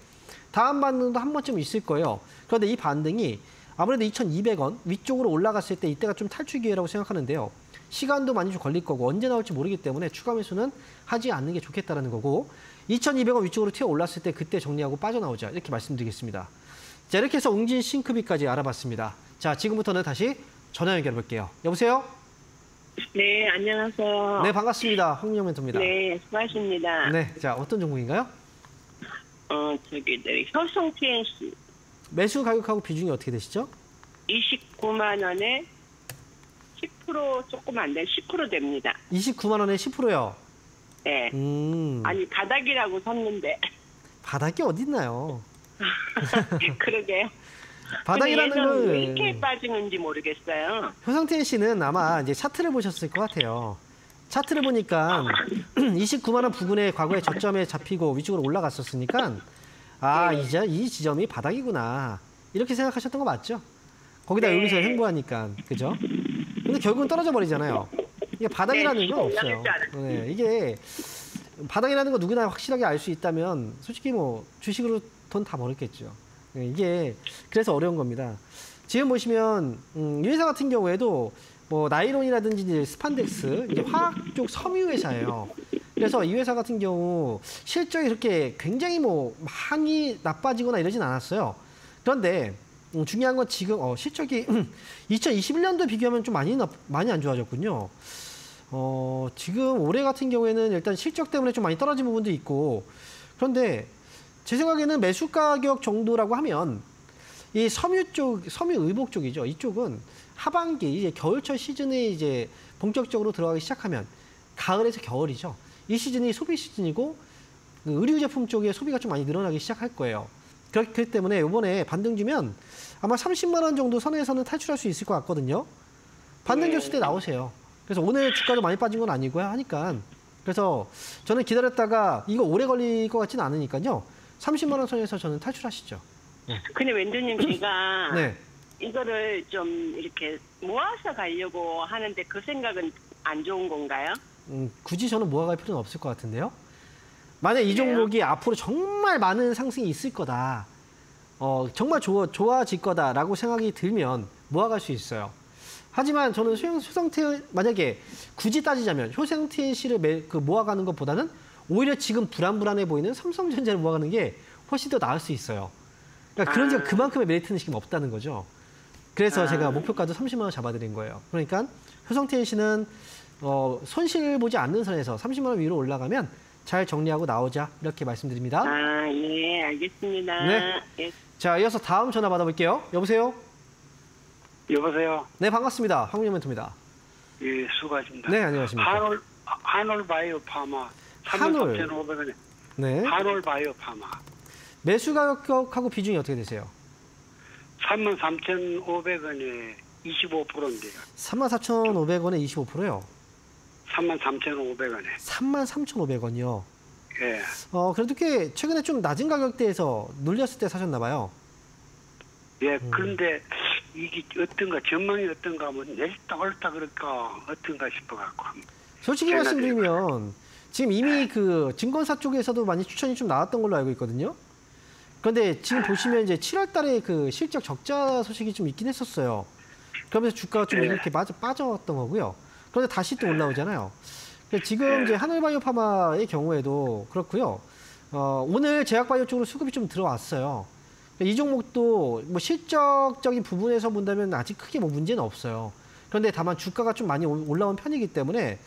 다음 반등도 한 번쯤 있을 거예요. 그런데 이 반등이 아무래도 2,200원 위쪽으로 올라갔을 때 이때가 좀 탈출 기회라고 생각하는데요. 시간도 많이 좀 걸릴 거고 언제 나올지 모르기 때문에 추가 매수는 하지 않는 게 좋겠다라는 거고 2,200원 위쪽으로 튀어 올랐을 때 그때 정리하고 빠져나오자 이렇게 말씀드리겠습니다. 자, 이렇게 해서 웅진 싱크빅까지 알아봤습니다. 자, 지금부터는 다시 전화 연결해 볼게요. 여보세요? 네, 안녕하세요. 네, 반갑습니다. 홍영 멘토입니다. 네, 수고하십니다. 네, 자, 어떤 종목인가요? 네, 효성 TNC. 매수 가격하고 비중이 어떻게 되시죠? 29만 원에 10% 조금 안 된 10% 됩니다. 29만 원에 10%요? 네. 아니, 바닥이라고 섰는데. 바닥이 어디 있나요? 그러게요. 바닥이라는 건 왜 이렇게 빠지는지 모르겠어요. 효성태인 씨는 아마 이제 차트를 보셨을 것 같아요. 차트를 보니까 29만 원 부근에 과거에 저점에 잡히고 위쪽으로 올라갔었으니까 이제 이 지점이 바닥이구나. 이렇게 생각하셨던 거 맞죠? 거기다 네. 여기서 횡보하니까. 그죠? 근데 결국은 떨어져 버리잖아요. 이게 바닥이라는 건 없어요. 네, 이게 바닥이라는 거 누구나 확실하게 알 수 있다면 솔직히 뭐 주식으로 돈 다 벌었겠죠. 네, 이게 그래서 어려운 겁니다. 지금 보시면 이 회사 같은 경우에도 뭐 나일론이라든지 이제 스판덱스 이제 화학 쪽 섬유 회사예요. 그래서 이 회사 같은 경우 실적이 그렇게 굉장히 뭐 많이 나빠지거나 이러진 않았어요. 그런데 중요한 건 지금 실적이 2021년도 비교하면 좀 많이 안 좋아졌군요. 지금 올해 같은 경우에는 일단 실적 때문에 좀 많이 떨어진 부분도 있고, 그런데 제 생각에는 매수 가격 정도라고 하면 이 섬유 의복 쪽이죠. 이쪽은 하반기 이제 겨울철 시즌에 이제 본격적으로 들어가기 시작하면 가을에서 겨울이죠. 이 시즌이 소비 시즌이고 의류 제품 쪽에 소비가 좀 많이 늘어나기 시작할 거예요. 그렇기 때문에 이번에 반등 주면 아마 30만 원 정도 선에서는 탈출할 수 있을 것 같거든요. 반등 줬을 때 나오세요. 그래서 오늘 주가도 많이 빠진 건 아니고요. 하니까. 그래서 저는 기다렸다가 이거 오래 걸릴 것 같지는 않으니까요. 30만 원 선에서 저는 탈출하시죠. 근데 wen두님 제가 네. 이거를 좀 이렇게 모아서 가려고 하는데 그 생각은 안 좋은 건가요? 굳이 저는 모아갈 필요는 없을 것 같은데요. 만약 이 종목이 앞으로 정말 많은 상승이 있을 거다. 정말 좋아질 거다라고 생각이 들면 모아갈 수 있어요. 하지만 저는 만약에 굳이 따지자면 효성TNC를 모아가는 것보다는 오히려 지금 불안불안해 보이는 삼성전자를 모아가는 게 훨씬 더 나을 수 있어요. 그러니까 그런 그만큼의 메리트는 지금 없다는 거죠. 그래서 제가 목표가도 30만 원 잡아드린 거예요. 그러니까 효성TNC는 손실 보지 않는 선에서 30만 원 위로 올라가면 잘 정리하고 나오자 이렇게 말씀드립니다. 예, 알겠습니다. 네. 예. 자, 이어서 다음 전화 받아볼게요. 여보세요? 여보세요. 네, 반갑습니다. 황민영 멘토입니다. 예, 수고하십니다. 네, 안녕하십니까. 한올 바이오 파마 한올. 33,500원에 네. 한올 바이오 파마 매수 가격하고 비중이 어떻게 되세요? 33,500원에 25%인데요. 34,500원에 25%요. 33,500원에. 33,500원이요. 예. 그래도 꽤 최근에 좀 낮은 가격대에서 눌렸을 때 사셨나 봐요. 예, 그런데 이게 어떤가, 전망이 어떤가 하면 내렸다 올다 그럴까 어떤가 싶어갖고. 솔직히 말씀드리면 지금 이미 그 증권사 쪽에서도 많이 추천이 좀 나왔던 걸로 알고 있거든요. 그런데 지금 보시면 이제 7월 달에 그 실적 적자 소식이 좀 있긴 했었어요. 그러면서 주가가 좀 이렇게 빠져왔던 거고요. 그런데 다시 또 올라오잖아요. 지금 이제 한올바이오파마의 경우에도 그렇고요. 오늘 제약바이오 쪽으로 수급이 좀 들어왔어요. 이 종목도 뭐 실적적인 부분에서 본다면 아직 크게 뭐 문제는 없어요. 그런데 다만 주가가 좀 많이 올라온 편이기 때문에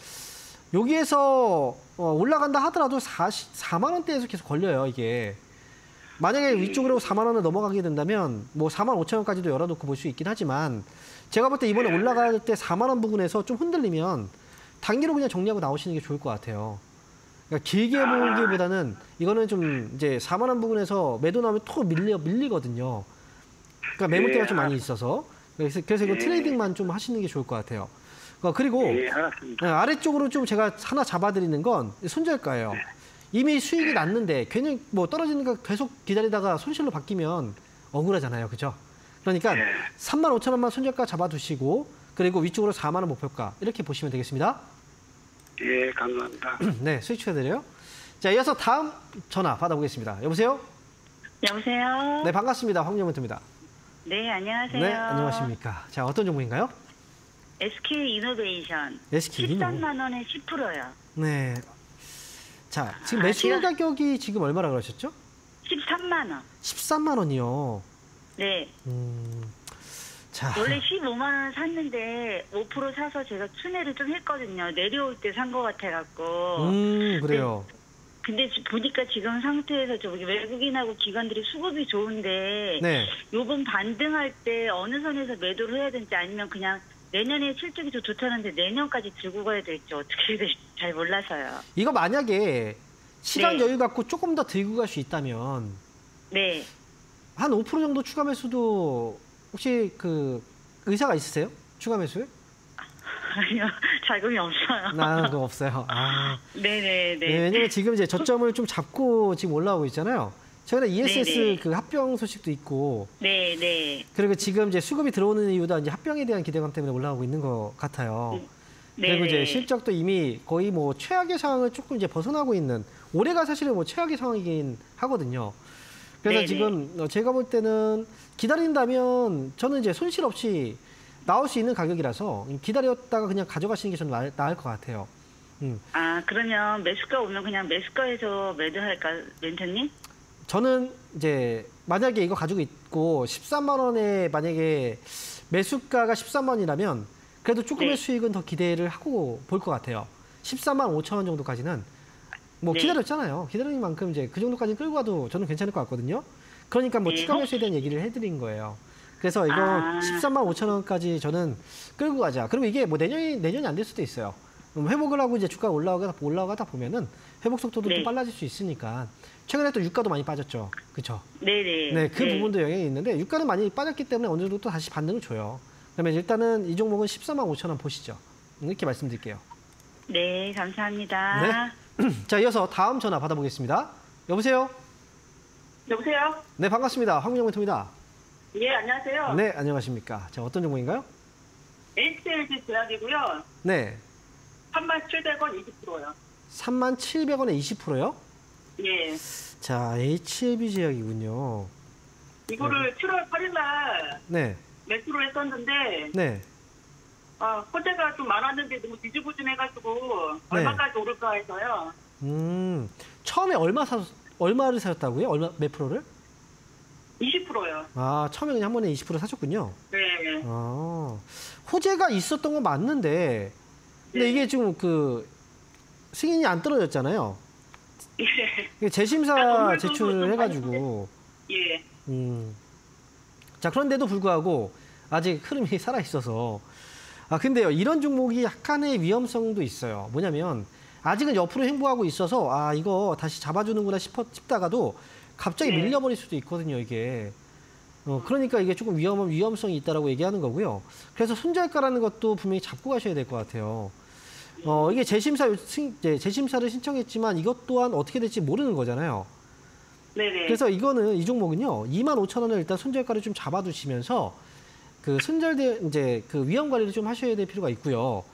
여기에서 올라간다 하더라도 4만 원대에서 계속 걸려요, 이게. 만약에 위쪽으로 4만 원을 넘어가게 된다면 뭐 4만 5천 원까지도 열어놓고 볼 수 있긴 하지만 제가 볼 때 이번에 올라갈 때 4만 원 부근에서 좀 흔들리면 단기로 그냥 정리하고 나오시는 게 좋을 것 같아요. 그러니까 길게 보기보다는 이거는 좀 이제 4만 원 부근에서 매도 나오면 톡 밀리거든요. 그러니까 매물대가 좀 많이 있어서 그래서 이거 트레이딩만 좀 하시는 게 좋을 것 같아요. 그리고 아래쪽으로 좀 제가 하나 잡아드리는 건 손절가예요. 이미 수익이 났는데 괜히 뭐 떨어지는 거 계속 기다리다가 손실로 바뀌면 억울하잖아요. 그죠? 그러니까 3만 5천 원만 손절가 잡아두시고 그리고 위쪽으로 4만 원 목표가 이렇게 보시면 되겠습니다. 예, 감사합니다. 네, 수익 축하드려요. 자, 이어서 다음 전화 받아보겠습니다. 여보세요? 여보세요? 네, 반갑습니다. 황민영 멘토입니다. 네, 안녕하세요. 네, 안녕하십니까. 자, 어떤 종목인가요? SK 이노베이션. SK 이노. 13만 원에 10%요. 네. 자, 지금 매수 가격이 지금 얼마라 그러셨죠? 13만 원. 13만 원이요. 네. 자. 원래 15만 원 샀는데 5% 사서 제가 추매를 좀 했거든요. 내려올 때 산 것 같아갖고. 그래요. 근데 보니까 지금 상태에서 저기 외국인하고 기관들이 수급이 좋은데 네. 요번 반등할 때 어느 선에서 매도를 해야 될지 아니면 그냥 내년에 실적이 더 좋다는데 내년까지 들고 가야 될지 어떻게 해야 될지 잘 몰라서요. 이거 만약에 시간 여유 갖고 조금 더 들고 갈 수 있다면 네. 한 5% 정도 추가 매수도 혹시 그 의사가 있으세요? 추가 매수에? 아니요, 자금이 없어요. 나는 그거 없어요. 아. 네네네. 네, 왜냐면 지금 이제 저점을 좀 잡고 지금 올라오고 있잖아요. 최근에 ESS 네네. 그 합병 소식도 있고, 네네. 그리고 지금 이제 수급이 들어오는 이유도 이제 합병에 대한 기대감 때문에 올라오고 있는 것 같아요. 그리고 네네. 이제 실적도 이미 거의 뭐 최악의 상황을 조금 이제 벗어나고 있는, 올해가 사실은 뭐 최악의 상황이긴 하거든요. 그래서 네네. 지금 제가 볼 때는 기다린다면 저는 이제 손실 없이 나올 수 있는 가격이라서 기다렸다가 그냥 가져가시는 게 저는 나을 것 같아요. 아, 그러면 매수가 오면 그냥 매수가에서 매도할까, 멘토님? 저는 이제 만약에 이거 가지고 있고 13만 원에 만약에 매수가가 13만 원이라면 그래도 조금의 네. 수익은 더 기대를 하고 볼 것 같아요. 14만 5천 원 정도까지는 뭐 네. 기다렸잖아요. 기다린 만큼 이제 그 정도까지 끌고 가도 저는 괜찮을 것 같거든요. 그러니까 뭐 네. 추가 매수에 대한 얘기를 해드린 거예요. 그래서 이거 아. 13만 5천 원까지 저는 끌고 가자. 그리고 이게 뭐 내년이 안 될 수도 있어요. 회복을 하고 이제 주가가 올라가다 보면은 회복 속도도 네. 좀 빨라질 수 있으니까. 최근에 또 유가도 많이 빠졌죠. 그렇죠? 네네. 네, 그 부분도 영향이 있는데 유가는 많이 빠졌기 때문에 어느 정도 또 다시 반등을 줘요. 그러면 일단은 이 종목은 14만 5천 원 보시죠. 이렇게 말씀드릴게요. 네, 감사합니다. 네. 자, 이어서 다음 전화 받아보겠습니다. 여보세요? 여보세요? 네, 반갑습니다. 황민영 멘토입니다. 예, 안녕하세요. 네, 안녕하십니까. 자, 어떤 종목인가요? HLG 제약이고요. 네, 37,000원 20%요. 37,000원에 20%요? 예. 자, HLB 제약이군요. 이거를 7월 8일 날 네, 매수를 했었는데 네. 호재가 좀 많았는데 너무 뒤죽어진해가지고 얼마까지 오를까 해서요. 처음에 얼마를 사셨다고요? 몇 프로를? 20%요. 아, 처음에 그냥 한 번에 20% 사셨군요. 네. 아, 호재가 있었던 건 맞는데, 근데 네. 이게 지금 그 승인이 안 떨어졌잖아요. 예. 이게 재심사 건물도 제출을 좀 해가지고. 예. 자, 그런데도 불구하고 아직 흐름이 살아 있어서. 아, 근데요, 이런 종목이 약간의 위험성도 있어요. 뭐냐면 아직은 옆으로 행보하고 있어서 아, 이거 다시 잡아주는구나 싶다가도 갑자기 네. 밀려버릴 수도 있거든요, 이게. 그러니까 이게 조금 위험성이 있다라고 얘기하는 거고요. 그래서 손절가라는 것도 분명히 잡고 가셔야 될 것 같아요. 이게 재심사를 신청했지만 이것 또한 어떻게 될지 모르는 거잖아요. 네네. 그래서 이 종목은요, 25,000원을 일단 손절가를 좀 잡아두시면서 그 이제 그 위험 관리를 좀 하셔야 될 필요가 있고요.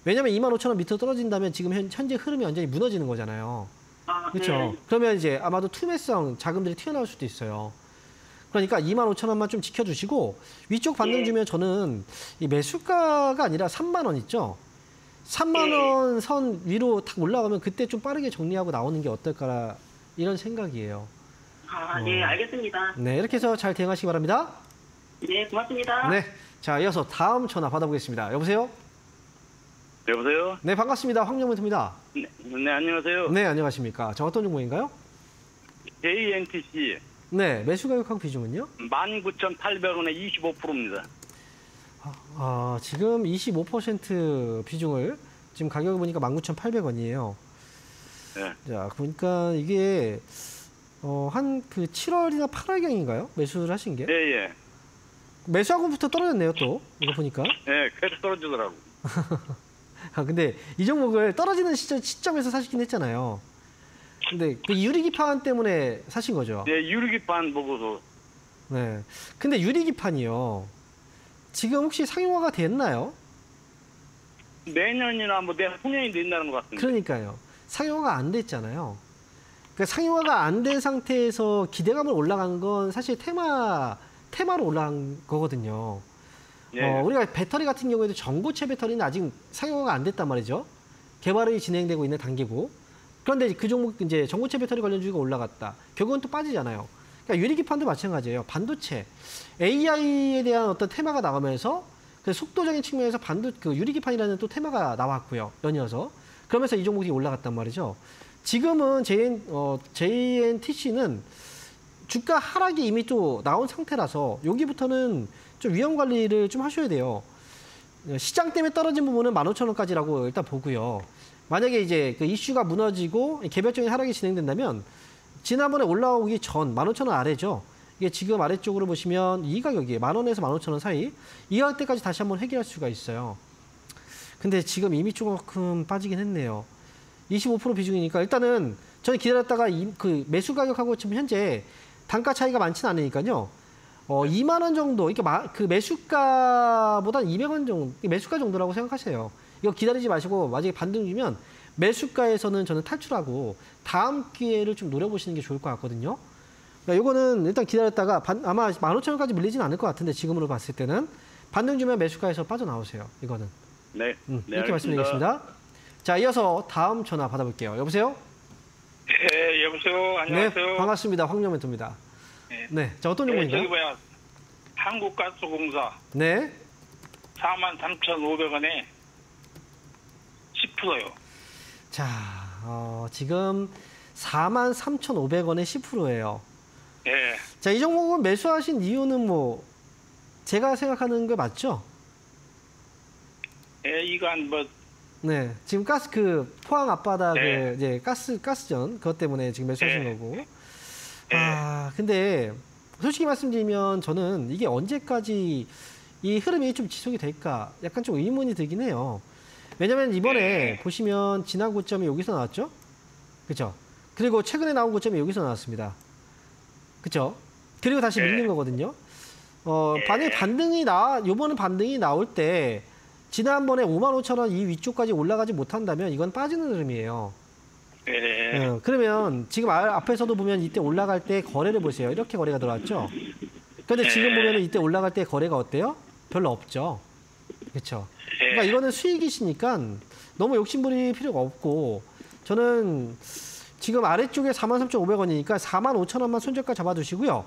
왜냐면 25,000원 밑으로 떨어진다면 지금 현재 흐름이 완전히 무너지는 거잖아요. 그렇죠. 네. 그러면 이제 아마도 투매성 자금들이 튀어나올 수도 있어요. 그러니까 25,000원만 좀 지켜주시고 위쪽 반등 예. 주면 저는 이 매수가가 아니라 3만 원 있죠. 3만 원 선 위로 탁 올라가면 그때 좀 빠르게 정리하고 나오는 게 어떨까 이런 생각이에요. 예, 알겠습니다. 네, 이렇게 해서 잘 대응하시기 바랍니다. 네, 고맙습니다. 네, 자 이어서 다음 전화 받아보겠습니다. 여보세요? 여보세요? 네, 반갑습니다. 황영문입니다. 네, 안녕하세요. 네, 안녕하십니까. 자, 어떤 종목인가요? JNTC 네, 매수 가격하고 비중은요? 19,800원에 25%입니다. 지금 25% 비중을 지금 가격을 보니까 19,800원이에요. 네. 자, 보니까 이게 한 그 7월이나 8월경인가요? 매수를 하신 게? 예, 예. 매수하고부터 떨어졌네요, 또. 이거 보니까. 예, 계속 떨어지더라고. 근데 이 종목을 떨어지는 시점에서 사시긴 했잖아요. 근데 그 유리기판 때문에 사신 거죠? 예, 유리기판 보고서. 네. 근데 유리기판이요. 지금 혹시 상용화가 됐나요? 내년이나 뭐 내후년이 된다는 것 같습니다. 그러니까요. 상용화가 안 됐잖아요. 그러니까 상용화가 안 된 상태에서 기대감을 올라간 건 사실 테마로 올라간 거거든요. 예. 우리가 배터리 같은 경우에도 전고체 배터리는 아직 상용화가 안 됐단 말이죠. 개발이 진행되고 있는 단계고. 그런데 그 종목 이제 전고체 배터리 관련주가 올라갔다. 결국은 또 빠지잖아요. 그러니까 유리기판도 마찬가지예요. 반도체, AI에 대한 어떤 테마가 나오면서 그 속도적인 측면에서 그 유리기판이라는 또 테마가 나왔고요. 연이어서. 그러면서 이 종목이 올라갔단 말이죠. 지금은 JNTC는 주가 하락이 이미 또 나온 상태라서 여기부터는 좀 위험 관리를 좀 하셔야 돼요. 시장 때문에 떨어진 부분은 15,000원까지라고 일단 보고요. 만약에 이제 그 이슈가 무너지고 개별적인 하락이 진행된다면 지난번에 올라오기 전 15,000원 아래죠. 이게 지금 아래쪽으로 보시면 이 가격이에요. 10,000원에서 15,000원 사이. 이 가격대까지 다시 한번 해결할 수가 있어요. 근데 지금 이미 조금 빠지긴 했네요. 25% 비중이니까 일단은 저는 기다렸다가 그 매수 가격하고 지금 현재 단가 차이가 많지는 않으니까요. 2만 원 정도, 이렇게 그 매수가보다 200원 정도, 매수가 정도라고 생각하세요. 이거 기다리지 마시고 만약에 반등 주면 매수가에서는 저는 탈출하고 다음 기회를 좀 노려보시는 게 좋을 것 같거든요. 그러니까 이거는 일단 기다렸다가 아마 15,000원까지 밀리진 않을 것 같은데 지금으로 봤을 때는 반등 주면 매수가에서 빠져나오세요. 이거는. 네. 이렇게 말씀드리겠습니다. 자, 이어서 다음 전화 받아볼게요. 여보세요? 네, 여보세요. 안녕하세요. 네, 반갑습니다. 황영멘토입니다. 네, 자, 어떤 종목인가요? 저기 한국가스공사. 네. 43,500원에 10%요. 자, 지금 43,500원에 10%예요. 예. 자, 이 종목은 매수하신 이유는 뭐 제가 생각하는 게 맞죠? 예, 이건 뭐 네, 지금 포항 앞바다 네. 이제 가스전 그것 때문에 지금 매수하신 네. 거고. 네. 근데 솔직히 말씀드리면 저는 이게 언제까지 이 흐름이 좀 지속이 될까 약간 좀 의문이 들긴 해요. 왜냐면 이번에 보시면 지난 고점이 여기서 나왔죠? 그죠? 그리고 최근에 나온 고점이 여기서 나왔습니다. 그죠? 그리고 다시 밀린 거거든요. 요번에 반등이 나올 때 지난번에 55,000원 이 위쪽까지 올라가지 못한다면 이건 빠지는 흐름이에요. 그러면 지금 앞에서도 보면 이때 올라갈 때 거래를 보세요. 이렇게 거래가 들어왔죠? 근데 지금 보면 이때 올라갈 때 거래가 어때요? 별로 없죠. 그렇죠? 그러니까 이거는 수익이시니까 너무 욕심부릴 필요가 없고 저는 지금 아래쪽에 43,500원이니까 45,000원만 손절가 잡아두시고요.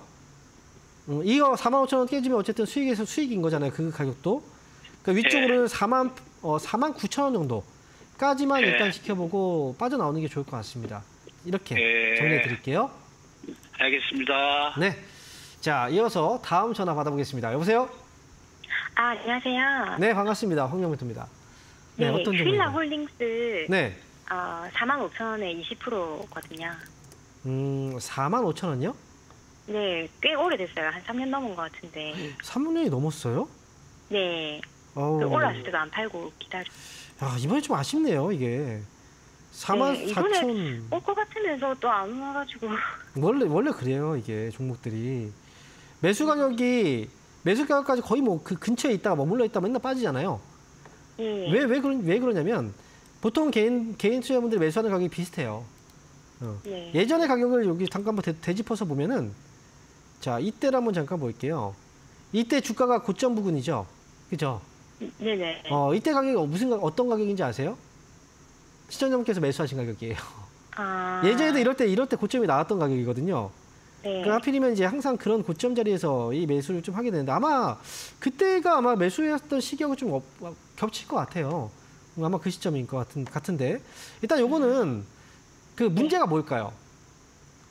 이거 45,000원 깨지면 어쨌든 수익에서 수익인 거잖아요. 그 가격도. 그러니까 위쪽으로는 49,000원 정도까지만 일단 지켜보고 빠져나오는 게 좋을 것 같습니다. 이렇게 정리해 드릴게요. 알겠습니다. 네. 자, 이어서 다음 전화 받아보겠습니다. 여보세요? 안녕하세요. 네, 반갑습니다. 황영멘토입니다. 네, 어떤 종목인가요? 휠라홀딩스 네. 45,000원에 20%거든요. 45,000원이요? 네, 꽤 오래됐어요. 한 3년 넘은 것 같은데. 3년이 넘었어요? 네. 올라왔을 때도 안 팔고 기다려. 이번에 좀 아쉽네요, 이게. 44,000. 올 것 같으면서 또 안 와가지고. 원래 그래요, 이게 종목들이. 매수 가격까지 거의 뭐 그 근처에 있다가 머물러 있다 맨날 빠지잖아요. 예. 왜 그러냐면 보통 개인 투자자분들이 매수하는 가격이 비슷해요. 예. 예전의 가격을 여기 잠깐 한번 되짚어서 보면은 자, 이때를 한번 잠깐 볼게요. 이때 주가가 고점 부근이죠. 그죠? 네네. 이때 가격이 어떤 가격인지 아세요? 시청자분께서 매수하신 가격이에요. 예전에도 이럴 때 고점이 나왔던 가격이거든요. 네. 그 하필이면 이제 항상 그런 고점 자리에서 이 매수를 좀 하게 되는데 그때가 매수했던 시기하고 좀 겹칠 것 같아요. 아마 그 시점인 것 같은데 일단 요거는 그 문제가 뭘까요?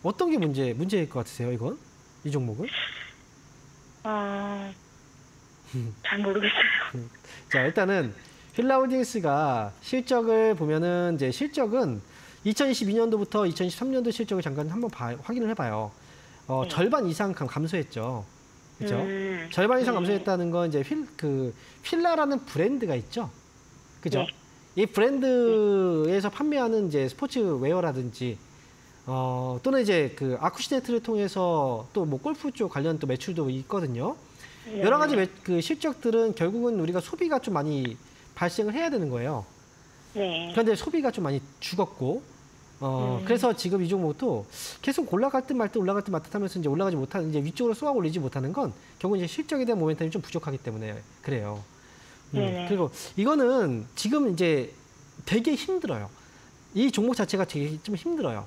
어떤 게 문제일 것 같으세요, 이건? 이 종목은? 잘 모르겠어요. 자, 일단은 휠라홀딩스가 실적을 보면은 이제 실적은 2022년도부터 2023년도 실적을 잠깐 한번 확인을 해봐요. 절반 이상 감소했죠. 그렇죠? 절반 이상 감소했다는 건 이제 휠라라는 브랜드가 있죠. 그죠? 네. 이 브랜드에서 판매하는 이제 스포츠웨어라든지 또는 이제 그 아쿠시네트를 통해서 또 뭐 골프 쪽 관련 또 매출도 있거든요. 여러 가지 그 실적들은 결국은 우리가 소비가 좀 많이 발생을 해야 되는 거예요. 네. 그런데 소비가 좀 많이 죽었고, 그래서 지금 이 종목도 계속 올라갈 듯 말 듯 올라갈 듯 말 듯 하면서 이제 올라가지 못하는, 이제 위쪽으로 쏘아 올리지 못하는 건 결국 이제 실적에 대한 모멘텀이 좀 부족하기 때문에 그래요. 그리고 이거는 지금 이제 되게 힘들어요. 이 종목 자체가 되게 좀 힘들어요.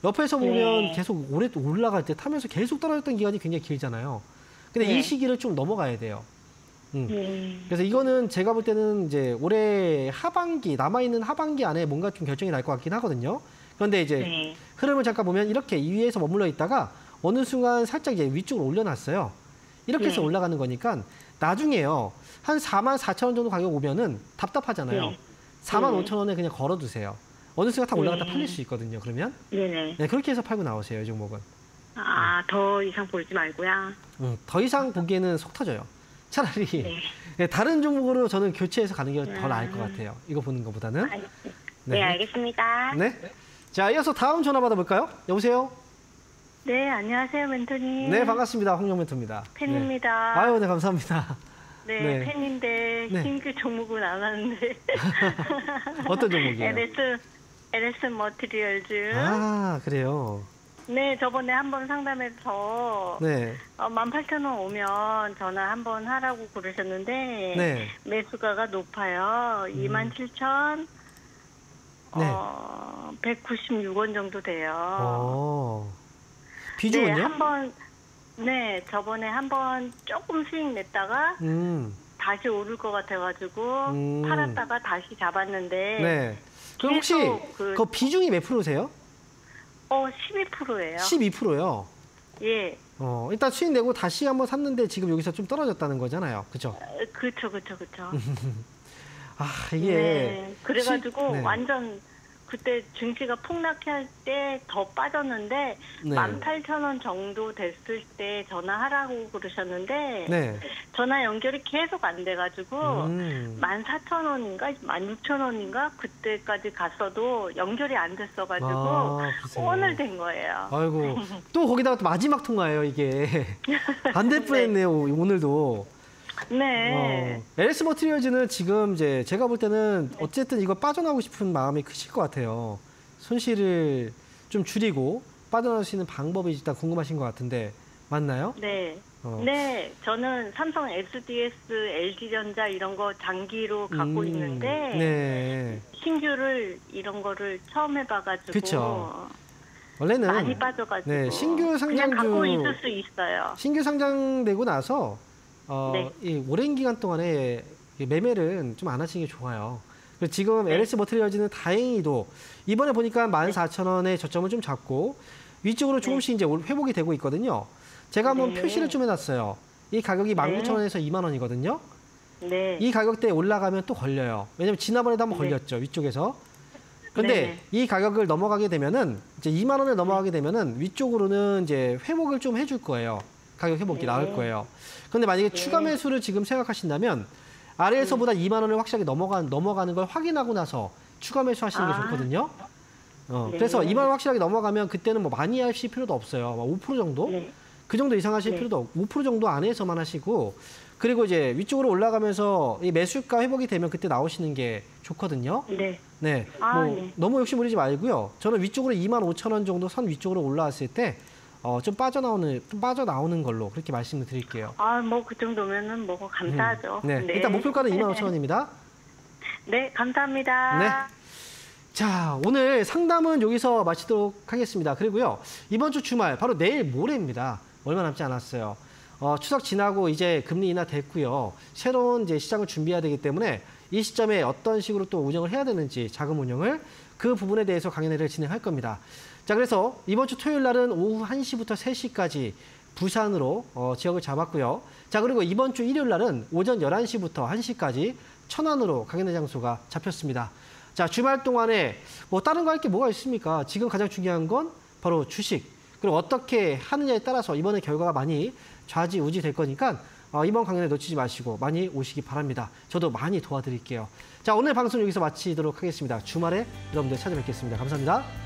옆에서 보면 계속 오래 올라갈 때 타면서 계속 떨어졌던 기간이 굉장히 길잖아요. 근데 이 시기를 좀 넘어가야 돼요. 그래서 이거는 제가 볼 때는 이제 올해 하반기, 남아있는 하반기 안에 뭔가 좀 결정이 날 것 같긴 하거든요. 그런데 이제 흐름을 잠깐 보면 이렇게 이 위에서 머물러 있다가 어느 순간 살짝 이제 위쪽으로 올려놨어요. 이렇게 해서 올라가는 거니까 나중에요. 한 44,000원 정도 가격 오면은 답답하잖아요. 45,000원에 그냥 걸어두세요. 어느 순간 다 올라갔다 팔릴 수 있거든요. 그러면 네, 그렇게 해서 팔고 나오세요. 이 종목은. 더 이상 볼지 말고요. 더 이상 보기에는 속 터져요. 차라리 네, 다른 종목으로 저는 교체해서 가는 게 더 나을 것 같아요. 이거 보는 것보다는. 네, 알겠습니다. 네. 자, 이어서 다음 전화 받아볼까요? 여보세요? 네, 안녕하세요, 멘토님. 네, 반갑습니다. 홍영 멘토입니다. 팬입니다. 네. 아유, 네, 감사합니다. 네, 네. 팬인데 네. 신규 종목은 안 하는데. 어떤 종목이에요? LS 머티리얼즈. 아, 그래요? 네, 저번에 한번 상담해서 네. 18,000원 오면 전화 한번 하라고 그러셨는데 네. 매수가가 높아요. 27,000 네. 196원 정도 돼요. 비중은요? 네, 저번에 한번 조금 수익 냈다가 다시 오를 것 같아가지고 팔았다가 다시 잡았는데. 네. 그럼 혹시 그 비중이 몇 프로세요? 12%예요. 12%요? 예. 일단 수익 내고 다시 한번 샀는데 지금 여기서 좀 떨어졌다는 거잖아요. 그죠? 그쵸. 아, 이게. 네. 그래가지고 네. 완전 그때 증시가 폭락할 때 더 빠졌는데 네. 18,000원 정도 됐을 때 전화하라고 그러셨는데 네. 전화 연결이 계속 안 돼가지고 14,000원인가 16,000원인가 그때까지 갔어도 연결이 안 됐어가지고 오늘 된 거예요. 아이고, 또 거기다가 또 마지막 통화예요, 이게. 안 될 뻔했네요, 오늘도. 네. LS 머티리얼즈는 지금 이제 제가 볼 때는 어쨌든 이거 빠져나오고 싶은 마음이 크실 것 같아요. 손실을 좀 줄이고 빠져나올 수 있는 방법이 일단 궁금하신 것 같은데 맞나요? 네. 네, 저는 삼성 SDS, LG전자 이런 거 장기로 갖고 있는데 네. 신규를 이런 거를 처음 해봐가지고 그쵸. 원래는 많이 빠져가지고 네, 신규 상장주 그냥 갖고 있을 수 있어요. 신규 상장되고 나서 네. 이 오랜 기간 동안에 매매를 좀 안 하시는 게 좋아요. 그래서 지금 LS 머티리얼즈는 다행히도 이번에 보니까 14,000원의 저점을 좀 잡고 위쪽으로 조금씩 이제 회복이 되고 있거든요. 제가 한번 표시를 좀 해놨어요. 이 가격이 19,000원에서 20,000원이거든요. 네. 이 가격대에 올라가면 또 걸려요. 왜냐면 지난번에도 한번 걸렸죠. 위쪽에서. 근데 이 가격을 넘어가게 되면은 이제 2만 원을 넘어가게 되면은 위쪽으로는 이제 회복을 좀 해줄 거예요. 가격 회복이 나올 거예요. 그런데 만약에 추가 매수를 지금 생각하신다면 아래에서보다 2만 원을 확실하게 넘어가는 걸 확인하고 나서 추가 매수하시는 게 좋거든요. 그래서 2만 원 확실하게 넘어가면 그때는 뭐 많이 하실 필요도 없어요. 5% 정도? 그 정도 이상 하실 필요도 없고 5% 정도 안에서만 하시고 그리고 이제 위쪽으로 올라가면서 이 매수가 회복이 되면 그때 나오시는 게 좋거든요. 네. 너무 욕심 부리지 말고요. 저는 위쪽으로 25,000원 정도 선 위쪽으로 올라왔을 때 좀 빠져나오는 걸로 그렇게 말씀을 드릴게요. 뭐 그 정도면은 뭐 감사하죠. 네. 일단 목표가는 25,000원입니다. 네, 감사합니다. 네. 자, 오늘 상담은 여기서 마치도록 하겠습니다. 그리고요, 이번 주 주말, 바로 내일 모레입니다. 얼마 남지 않았어요. 추석 지나고 이제 금리 인하 됐고요. 새로운 이제 시장을 준비해야 되기 때문에 이 시점에 어떤 식으로 또 운영을 해야 되는지, 자금 운영을 그 부분에 대해서 강연회를 진행할 겁니다. 자, 그래서 이번 주 토요일 날은 오후 1시부터 3시까지 부산으로 지역을 잡았고요. 자, 그리고 이번 주 일요일 날은 오전 11시부터 1시까지 천안으로 강연회 장소가 잡혔습니다. 자, 주말 동안에 뭐 다른 거 할 게 뭐가 있습니까? 지금 가장 중요한 건 바로 주식. 그리고 어떻게 하느냐에 따라서 이번에 결과가 많이 좌지우지 될 거니까 이번 강연에 놓치지 마시고 많이 오시기 바랍니다. 저도 많이 도와드릴게요. 자, 오늘 방송 여기서 마치도록 하겠습니다. 주말에 여러분들 찾아뵙겠습니다. 감사합니다.